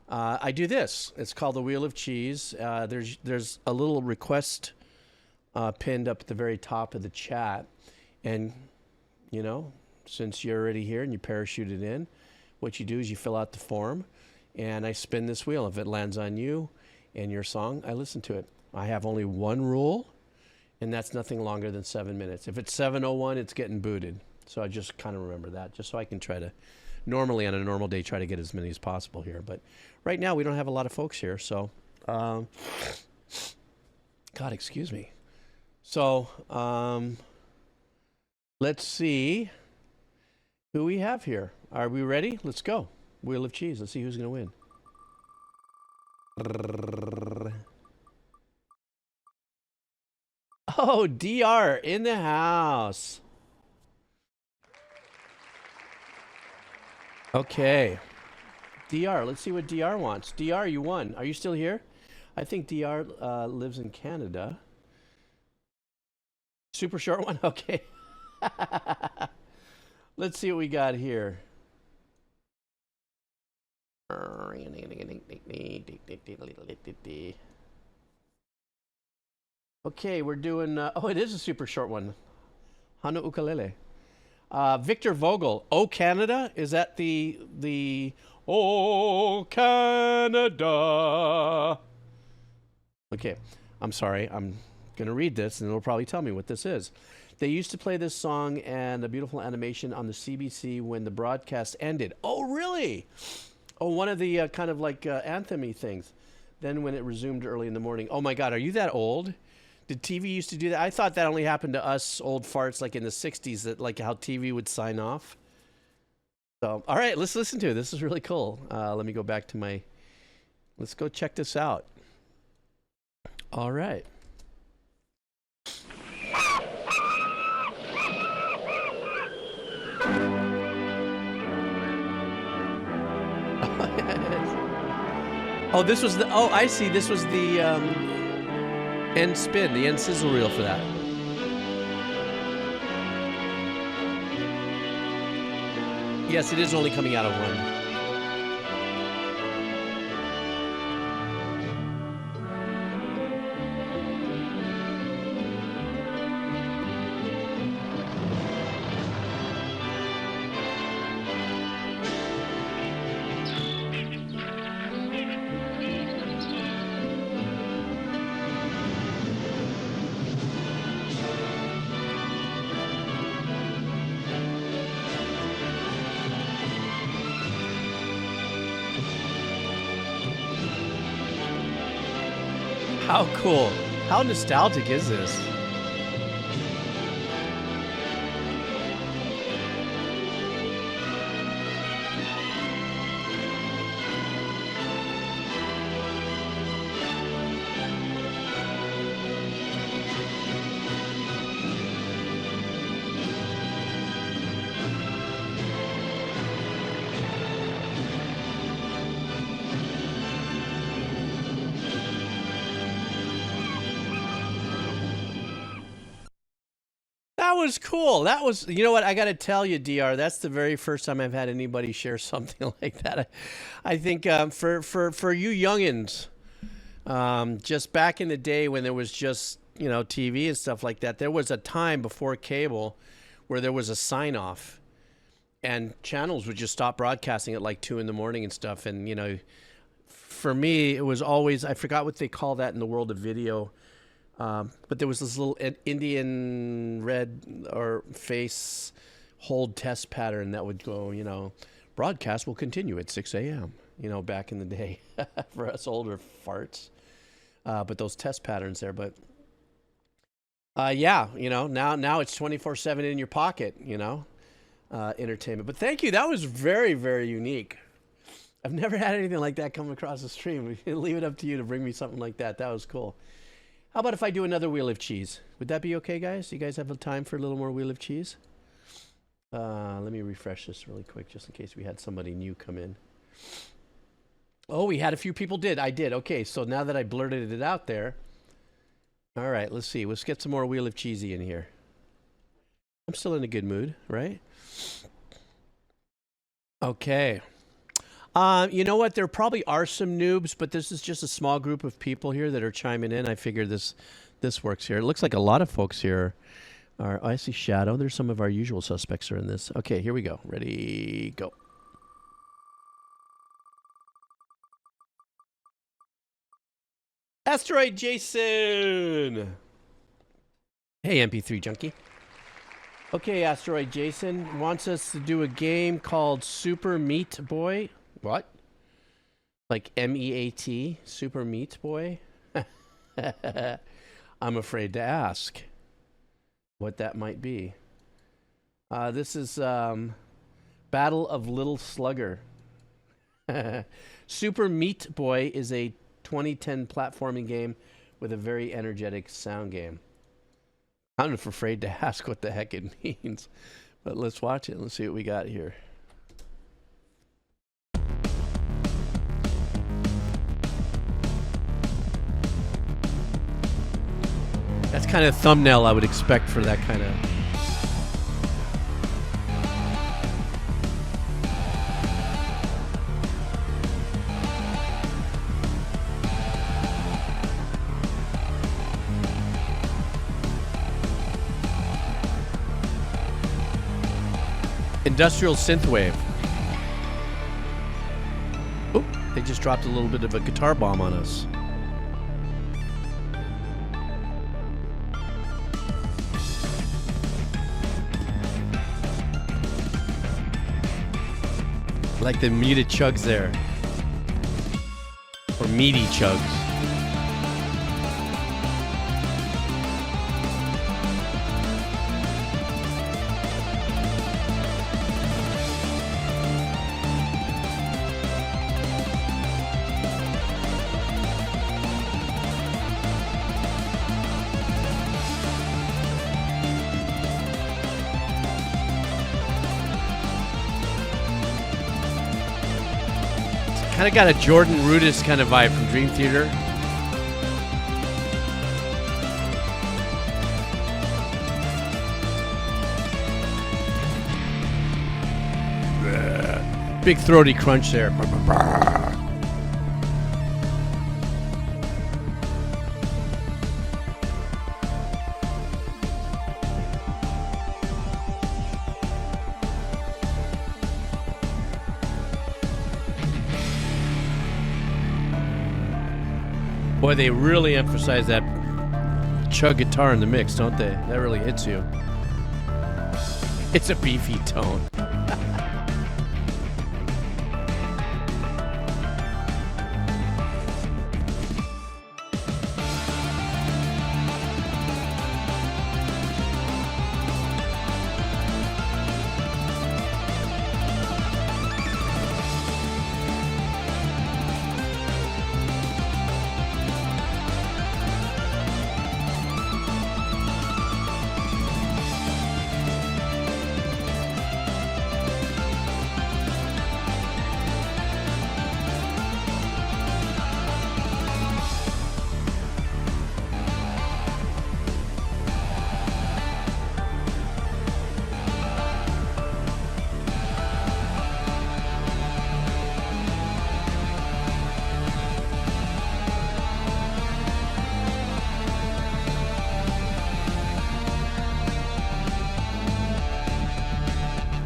Speaker 1: I do this. It's called the Wheel of Cheese. There's a little request pinned up at the very top of the chat, and you know, since you're already here and you parachuted in, what you do is you fill out the form, and I spin this wheel. If it lands on you and your song, I listen to it. I have only one rule, and that's nothing longer than 7 minutes. If it's 7:01, it's getting booted. So I just kind of remember that, just so I can try to, normally on a normal day, try to get as many as possible here. But right now, we don't have a lot of folks here, so, God, excuse me. So, let's see who we have here. Are we ready? Let's go. Wheel of Cheese. Let's see who's going to win. Oh, DR in the house. Okay. DR, let's see what DR wants. DR, you won. Are you still here? I think DR lives in Canada. Super short one? Okay. Let's see what we got here. Okay, we're doing, oh, it is a super short one. Hana Ukulele. Victor Vogel, Oh Canada? Is that the Oh Canada? Okay, I'm sorry. I'm going to read this and it'll probably tell me what this is. They used to play this song and a beautiful animation on the CBC when the broadcast ended. Oh, really? Oh, one of the kind of like anthem-y things. Then when it resumed early in the morning. Oh my God, are you that old? Did TV used to do that? I thought that only happened to us old farts like in the 60s, that like how TV would sign off. So, all right, let's listen to it. This is really cool. Let me go back to my, let's go check this out. All right. Oh, this was the, oh, I see. This was the end spin, the end sizzle reel for that. Yes, it is only coming out of one. How cool. How nostalgic is this? Was cool. That was, you know what, I gotta tell you, DR, that's the very first time I've had anybody share something like that. I think for you youngins, just back in the day when there was just, you know, TV and stuff like that, there was a time before cable where there was a sign off and channels would just stop broadcasting at like 2 in the morning and stuff, and you know, for me, it was always, I forgot what they call that in the world of video, but there was this little Indian red or face hold test pattern that would go, you know, broadcast will continue at 6 a.m., you know, back in the day for us older farts. But those test patterns there, but yeah, you know, now it's 24/7 in your pocket, you know, entertainment. But thank you. That was very, very unique. I've never had anything like that come across the stream. Leave it up to you to bring me something like that. That was cool. How about if I do another Wheel of Cheese? Would that be okay, guys? You guys have time for a little more Wheel of Cheese? Let me refresh this really quick just in case we had somebody new come in. Oh, we had a few people did. I did. Okay, so now that I blurted it out there. All right, let's see. Let's get some more Wheel of Cheesy in here. I'm still in a good mood, right? Okay. You know what? There probably are some noobs, but this is just a small group of people here that are chiming in. I figure this works here. It looks like a lot of folks here are. I see Shadow. There's some of our usual suspects are in this. Okay, here we go. Ready, go. Asteroid Jason. Hey, MP3 junkie. Okay, Asteroid Jason wants us to do a game called Super Meat Boy. What? Like MEAT? Super Meat Boy? I'm afraid to ask what that might be. This is Battle of Little Slugger. Super Meat Boy is a 2010 platforming game with a very energetic sound game. I'm afraid to ask what the heck it means, but let's watch it. Let's see what we got here. That's kind of thumbnail I would expect for that kind of. Industrial synthwave. Oh, they just dropped a little bit of a guitar bomb on us. Like the muted chugs there. Or meaty chugs. Kind of got a Jordan Rudess kind of vibe from Dream Theater. Big throaty crunch there. Boy, they really emphasize that chug guitar in the mix, don't they? That really hits you. It's a beefy tone.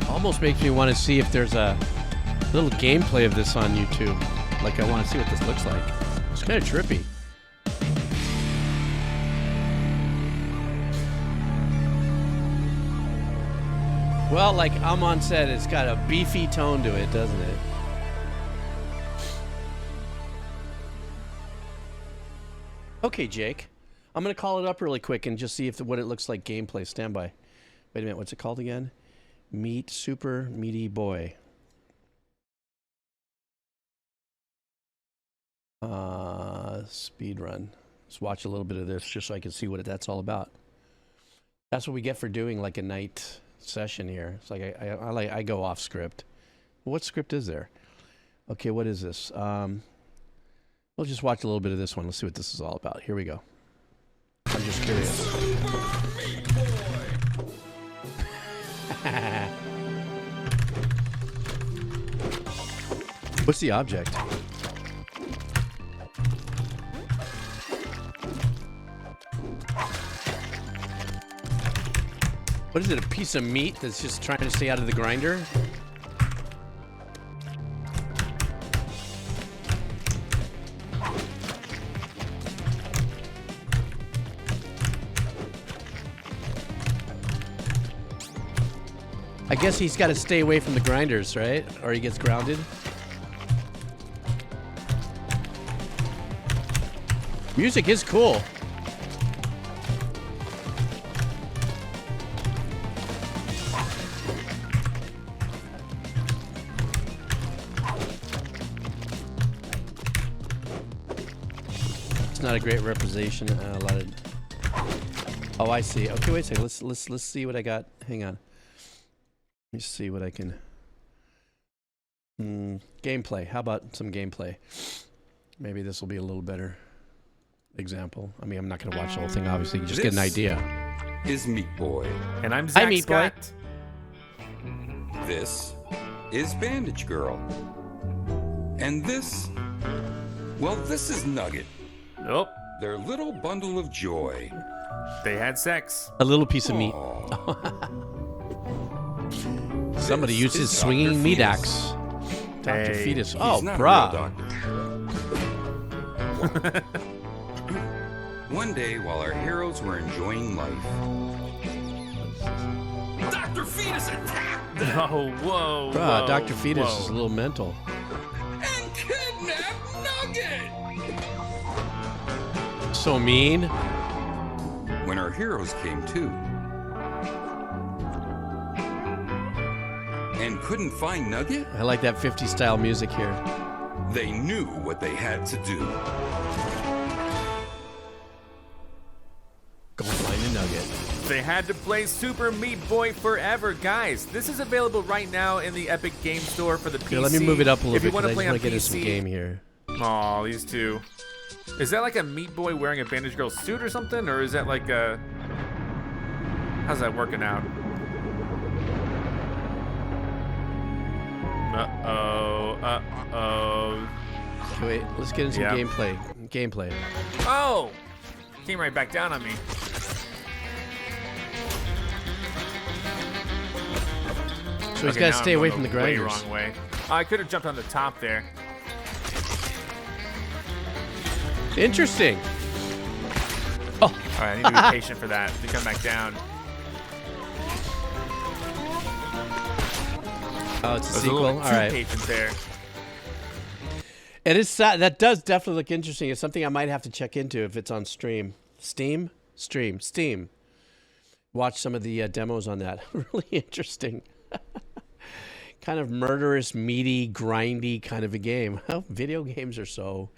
Speaker 1: Almost makes me want to see if there's a little gameplay of this on YouTube. Like, I want to see what this looks like. It's kind of trippy. Well, like Amon said, it's got a beefy tone to it, doesn't it? Okay, Jake. I'm going to call it up really quick and just see if what it looks like gameplay. Stand by. Wait a minute, what's it called again? Meet Super Meaty Boy. Speed run. Let's watch a little bit of this just so I can see what that's all about. That's what we get for doing like a night session here. It's like I go off script. What script is there? Okay, what is this? We'll just watch a little bit of this one. Let's see what this is all about. Here we go. I'm just curious. What's the object? What is it, a piece of meat that's just trying to stay out of the grinder? I guess he's got to stay away from the grinders, right? Or he gets grounded. Music is cool. It's not a great representation. A lot of. Oh, I see. Okay, wait a second. Let's see what I got. Hang on. Let me see what I can. Gameplay. How about some gameplay? Maybe this will be a little better example. I mean, I'm not going to watch the whole thing, obviously. You just get an idea.
Speaker 10: Is Meat Boy.
Speaker 11: And I'm Zach
Speaker 1: Meat
Speaker 11: Scott.
Speaker 1: Boy.
Speaker 10: This is Bandage Girl. And this, well, this is Nugget.
Speaker 11: Nope.
Speaker 10: Their little bundle of joy.
Speaker 11: They had sex.
Speaker 1: A little piece of meat. Somebody used his swinging meat axe. Dr. Fetus. Oh, bruh.
Speaker 10: One day, while our heroes were enjoying life, Dr. Fetus attacked them
Speaker 11: Oh, whoa.
Speaker 1: Bruh,
Speaker 11: whoa,
Speaker 1: Dr. Fetus
Speaker 11: whoa.
Speaker 1: is a little mental.
Speaker 10: and kidnapped Nugget.
Speaker 1: So mean.
Speaker 10: When our heroes came to and couldn't find Nugget,
Speaker 1: I like that 50s style music here.
Speaker 10: they knew what they had to do.
Speaker 1: Go find a nugget.
Speaker 11: They had to play Super Meat Boy forever. Guys, this is available right now in the Epic Game Store for the PC.
Speaker 1: Here, let me move it up a little
Speaker 11: if you
Speaker 1: bit
Speaker 11: want
Speaker 1: because
Speaker 11: to
Speaker 1: I
Speaker 11: play
Speaker 1: just
Speaker 11: on
Speaker 1: want to get into some
Speaker 11: PC.
Speaker 1: game here.
Speaker 11: Aw, these two. Is that like a Meat Boy wearing a Bandage Girl suit or something? Or is that like a... How's that working out? Uh-oh. Uh-oh.
Speaker 1: Okay, wait, let's get into some
Speaker 11: Yeah.
Speaker 1: gameplay.
Speaker 11: Oh! Came right back down on me.
Speaker 1: So he's
Speaker 11: Okay,
Speaker 1: got to
Speaker 11: now
Speaker 1: stay
Speaker 11: I'm
Speaker 1: away
Speaker 11: going
Speaker 1: from the
Speaker 11: way
Speaker 1: grinders.
Speaker 11: wrong way. I could have jumped on the top there.
Speaker 1: Interesting. Oh,
Speaker 11: All right, I need to be patient for that to come back down.
Speaker 1: oh, it's a
Speaker 11: I was a
Speaker 1: sequel.
Speaker 11: little
Speaker 1: All
Speaker 11: bit too
Speaker 1: right.
Speaker 11: patient there.
Speaker 1: It is sad. That does definitely look interesting. It's something I might have to check into if it's on Steam. Steam. Watch some of the demos on that. Really interesting. Kind of murderous, meaty, grindy kind of a game. Well, video games are so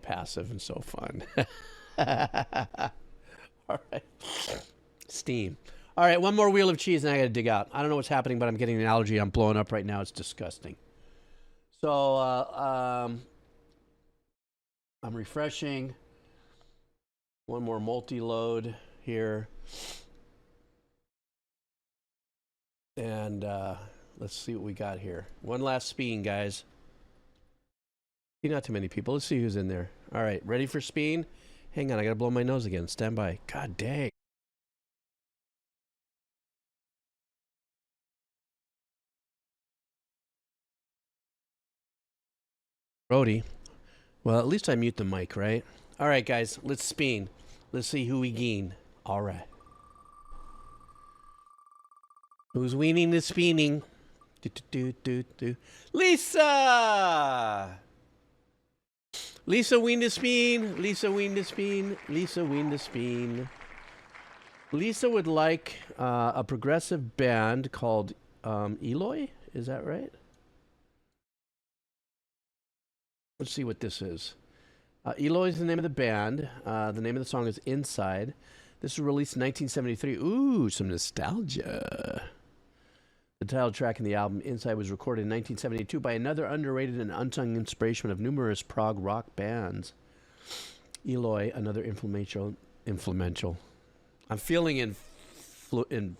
Speaker 1: passive and so fun. All right. Steam. All right, one more wheel of cheese and I got to dig out. I don't know what's happening, but I'm getting an allergy. I'm blowing up right now. It's disgusting. So I'm refreshing. One more multi-load here. And let's see what we got here. One last speen, guys. Not too many people. Let's see who's in there. All right, ready for speen? Hang on, I got to blow my nose again. Stand by. God dang. Brody. Well, at least I mute the mic, right? All right, guys, let's spin. Let's see who we gain. All right. Who's winning the spinning? Lisa! Lisa win the spin. Lisa win the spin. Lisa win the spin. Lisa would like a progressive band called Eloy. Is that right? Let's see what this is. Eloy is the name of the band. The name of the song is Inside. This was released in 1973. Ooh, some nostalgia. The title track in the album Inside was recorded in 1972 by another underrated and unsung inspiration of numerous prog rock bands. Eloy, another influential. I'm feeling inflamed.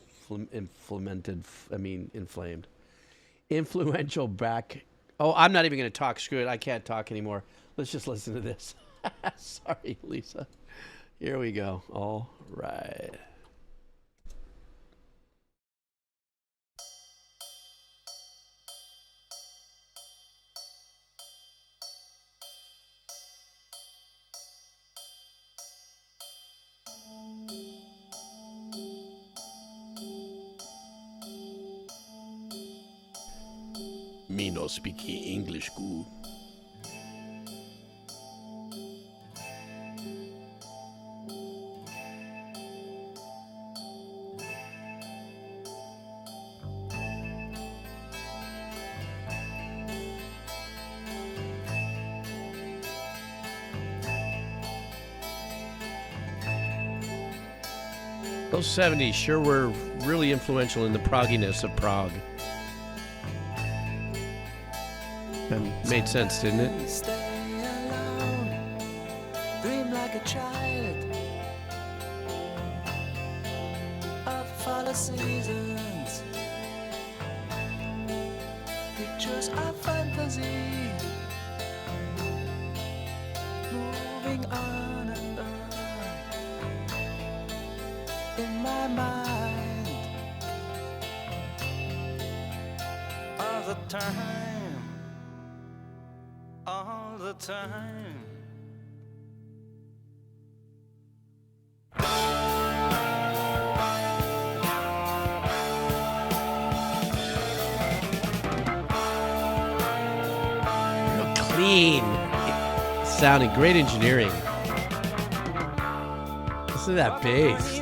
Speaker 1: Influential back. Oh, I'm not even going to talk. Screw it. I can't talk anymore. Let's just listen to this. Sorry, Lisa. Here we go. All right. Me no speak English good. Those 70s sure were really influential in the progginess of Prague. That made sense, didn't it?
Speaker 3: Stay alone, dream like a child of fall seasons, pictures of fantasy, moving on and on in my mind all the time. All the time.
Speaker 1: Real clean sounding, great engineering. Listen to that bass.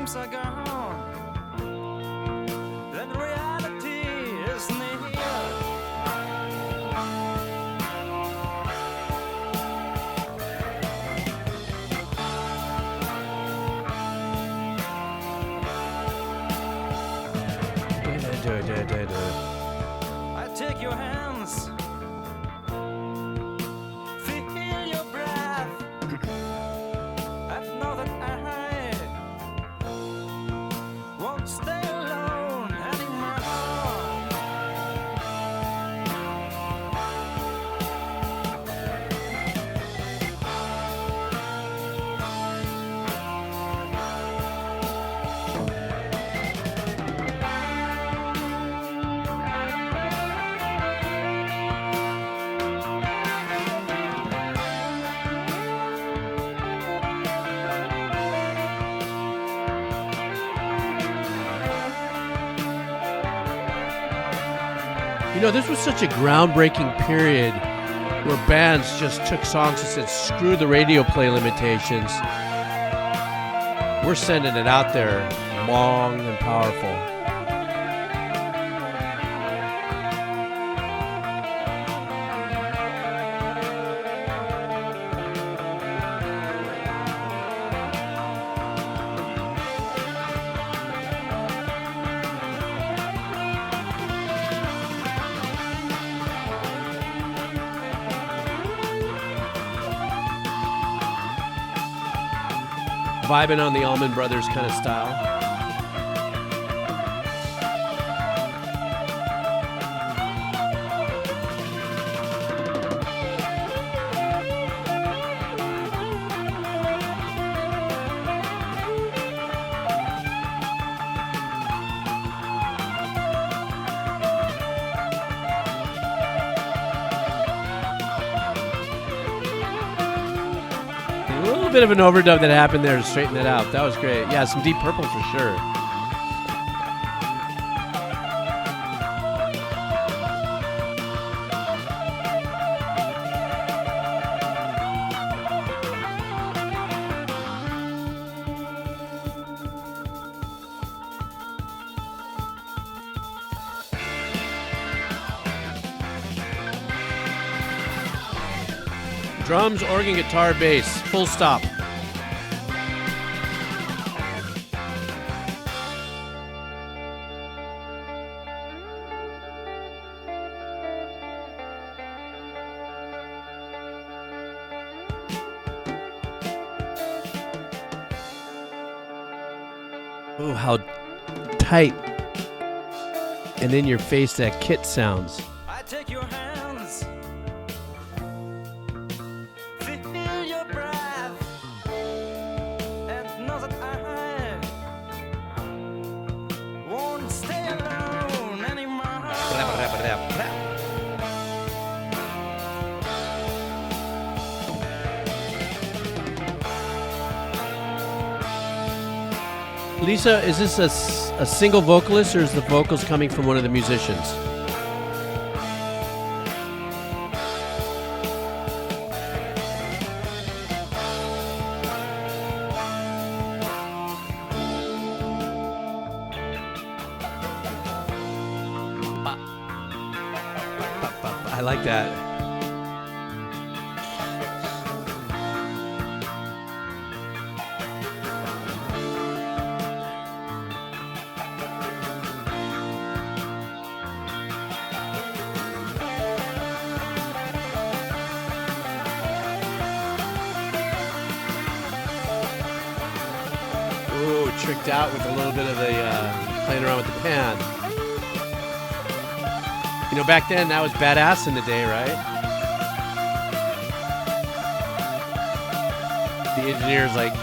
Speaker 3: I take your hands, feel your breath. I know that I won't stay alone anymore.
Speaker 1: You know, this was such a groundbreaking period where bands just took songs and said, screw the radio play limitations. We're sending it out there long and powerful. Vibing on the Allman Brothers kind of style. little bit of an overdub that happened there to straighten that out. That was great. Yeah, some Deep Purple for sure. Drums, organ, guitar, bass. Full stop. Oh, how tight and in your face that kit sounds.
Speaker 8: I take your hands, feel your breath, and know that I won't stay alone anymore.
Speaker 1: Lisa, is this a single vocalist or is the vocals coming from one of the musicians? I like that. Ooh, tricked out with a little bit of the playing around with the pan. You know, back then that was badass in the day, right? The engineer's like,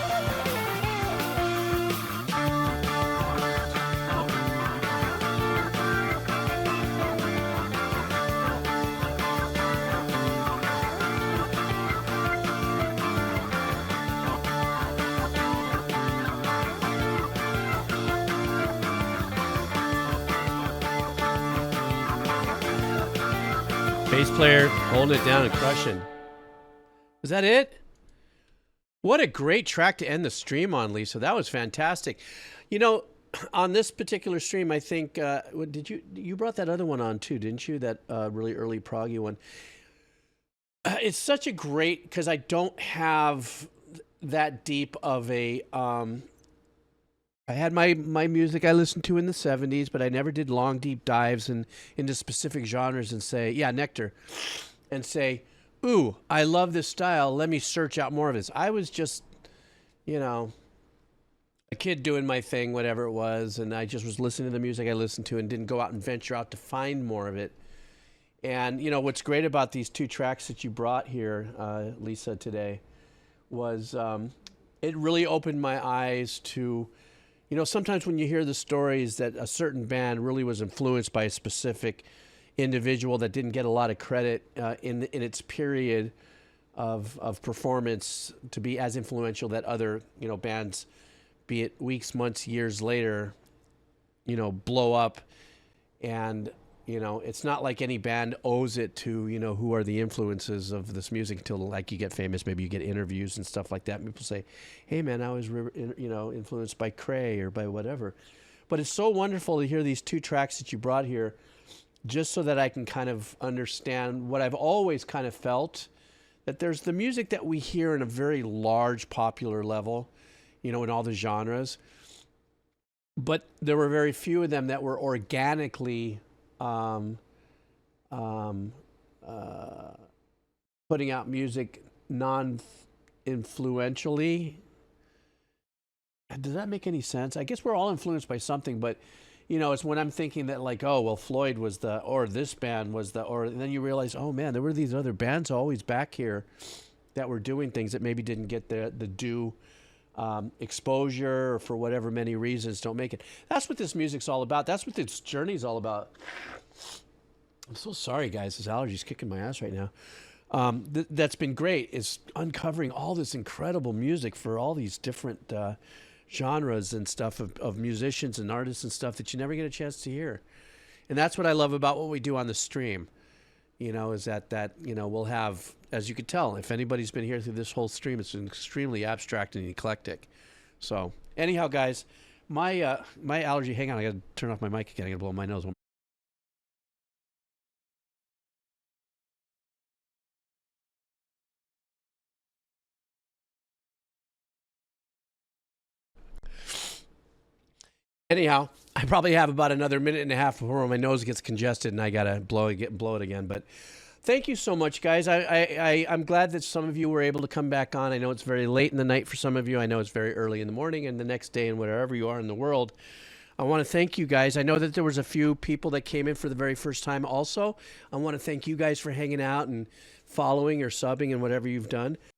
Speaker 1: bass player holding it down and crushing. Was that it? What a great track to end the stream on, Lisa. That was fantastic. You know, on this particular stream, I think, did you brought that other one on too, didn't you? That really early proggy one. It's such a great, because I don't have that deep of a, I had my music I listened to in the 70s, but I never did long, deep dives into specific genres and say, yeah, Nectar, and say, ooh, I love this style. Let me search out more of this. I was just, you know, a kid doing my thing, whatever it was, and I just was listening to the music I listened to and didn't go out and venture out to find more of it. And, you know, what's great about these two tracks that you brought here, Lisa, today, was it really opened my eyes to, you know, sometimes when you hear the stories that a certain band really was influenced by a specific individual that didn't get a lot of credit in its period of performance to be as influential that other, you know, bands, be it weeks, months, years later, you know, blow up. And, you know, it's not like any band owes it to, you know, who are the influences of this music until, like, you get famous, maybe you get interviews and stuff like that. And people say, hey, man, I was, you know, influenced by Cray or by whatever. But it's so wonderful to hear these two tracks that you brought here, just so that I can kind of understand what I've always kind of felt, that there's the music that we hear in a very large popular level, you know, in all the genres. But there were very few of them that were organically putting out music non-influentially. Does that make any sense? I guess we're all influenced by something, but you know, it's when I'm thinking that, like, oh, well, Floyd was the, or this band was the, or, and then you realize, oh man, there were these other bands always back here that were doing things that maybe didn't get the due exposure, or for whatever many reasons don't make it. That's what this music's all about. That's what this journey's all about. I'm so sorry, guys. This allergy's kicking my ass right now. that's been great is uncovering all this incredible music for all these different genres and stuff of musicians and artists and stuff that you never get a chance to hear. And that's what I love about what we do on the stream, is that we'll have, as you can tell, if anybody's been here through this whole stream, it's been extremely abstract and eclectic. So anyhow, guys, my allergy, hang on, I got to turn off my mic again. I got to blow my nose. Anyhow, I probably have about another minute and a half before my nose gets congested and I gotta blow it again. But thank you so much, guys. I'm glad that some of you were able to come back on. I know it's very late in the night for some of you. I know it's very early in the morning and the next day and wherever you are in the world. I want to thank you guys. I know that there was a few people that came in for the very first time also. I want to thank you guys for hanging out and following or subbing and whatever you've done.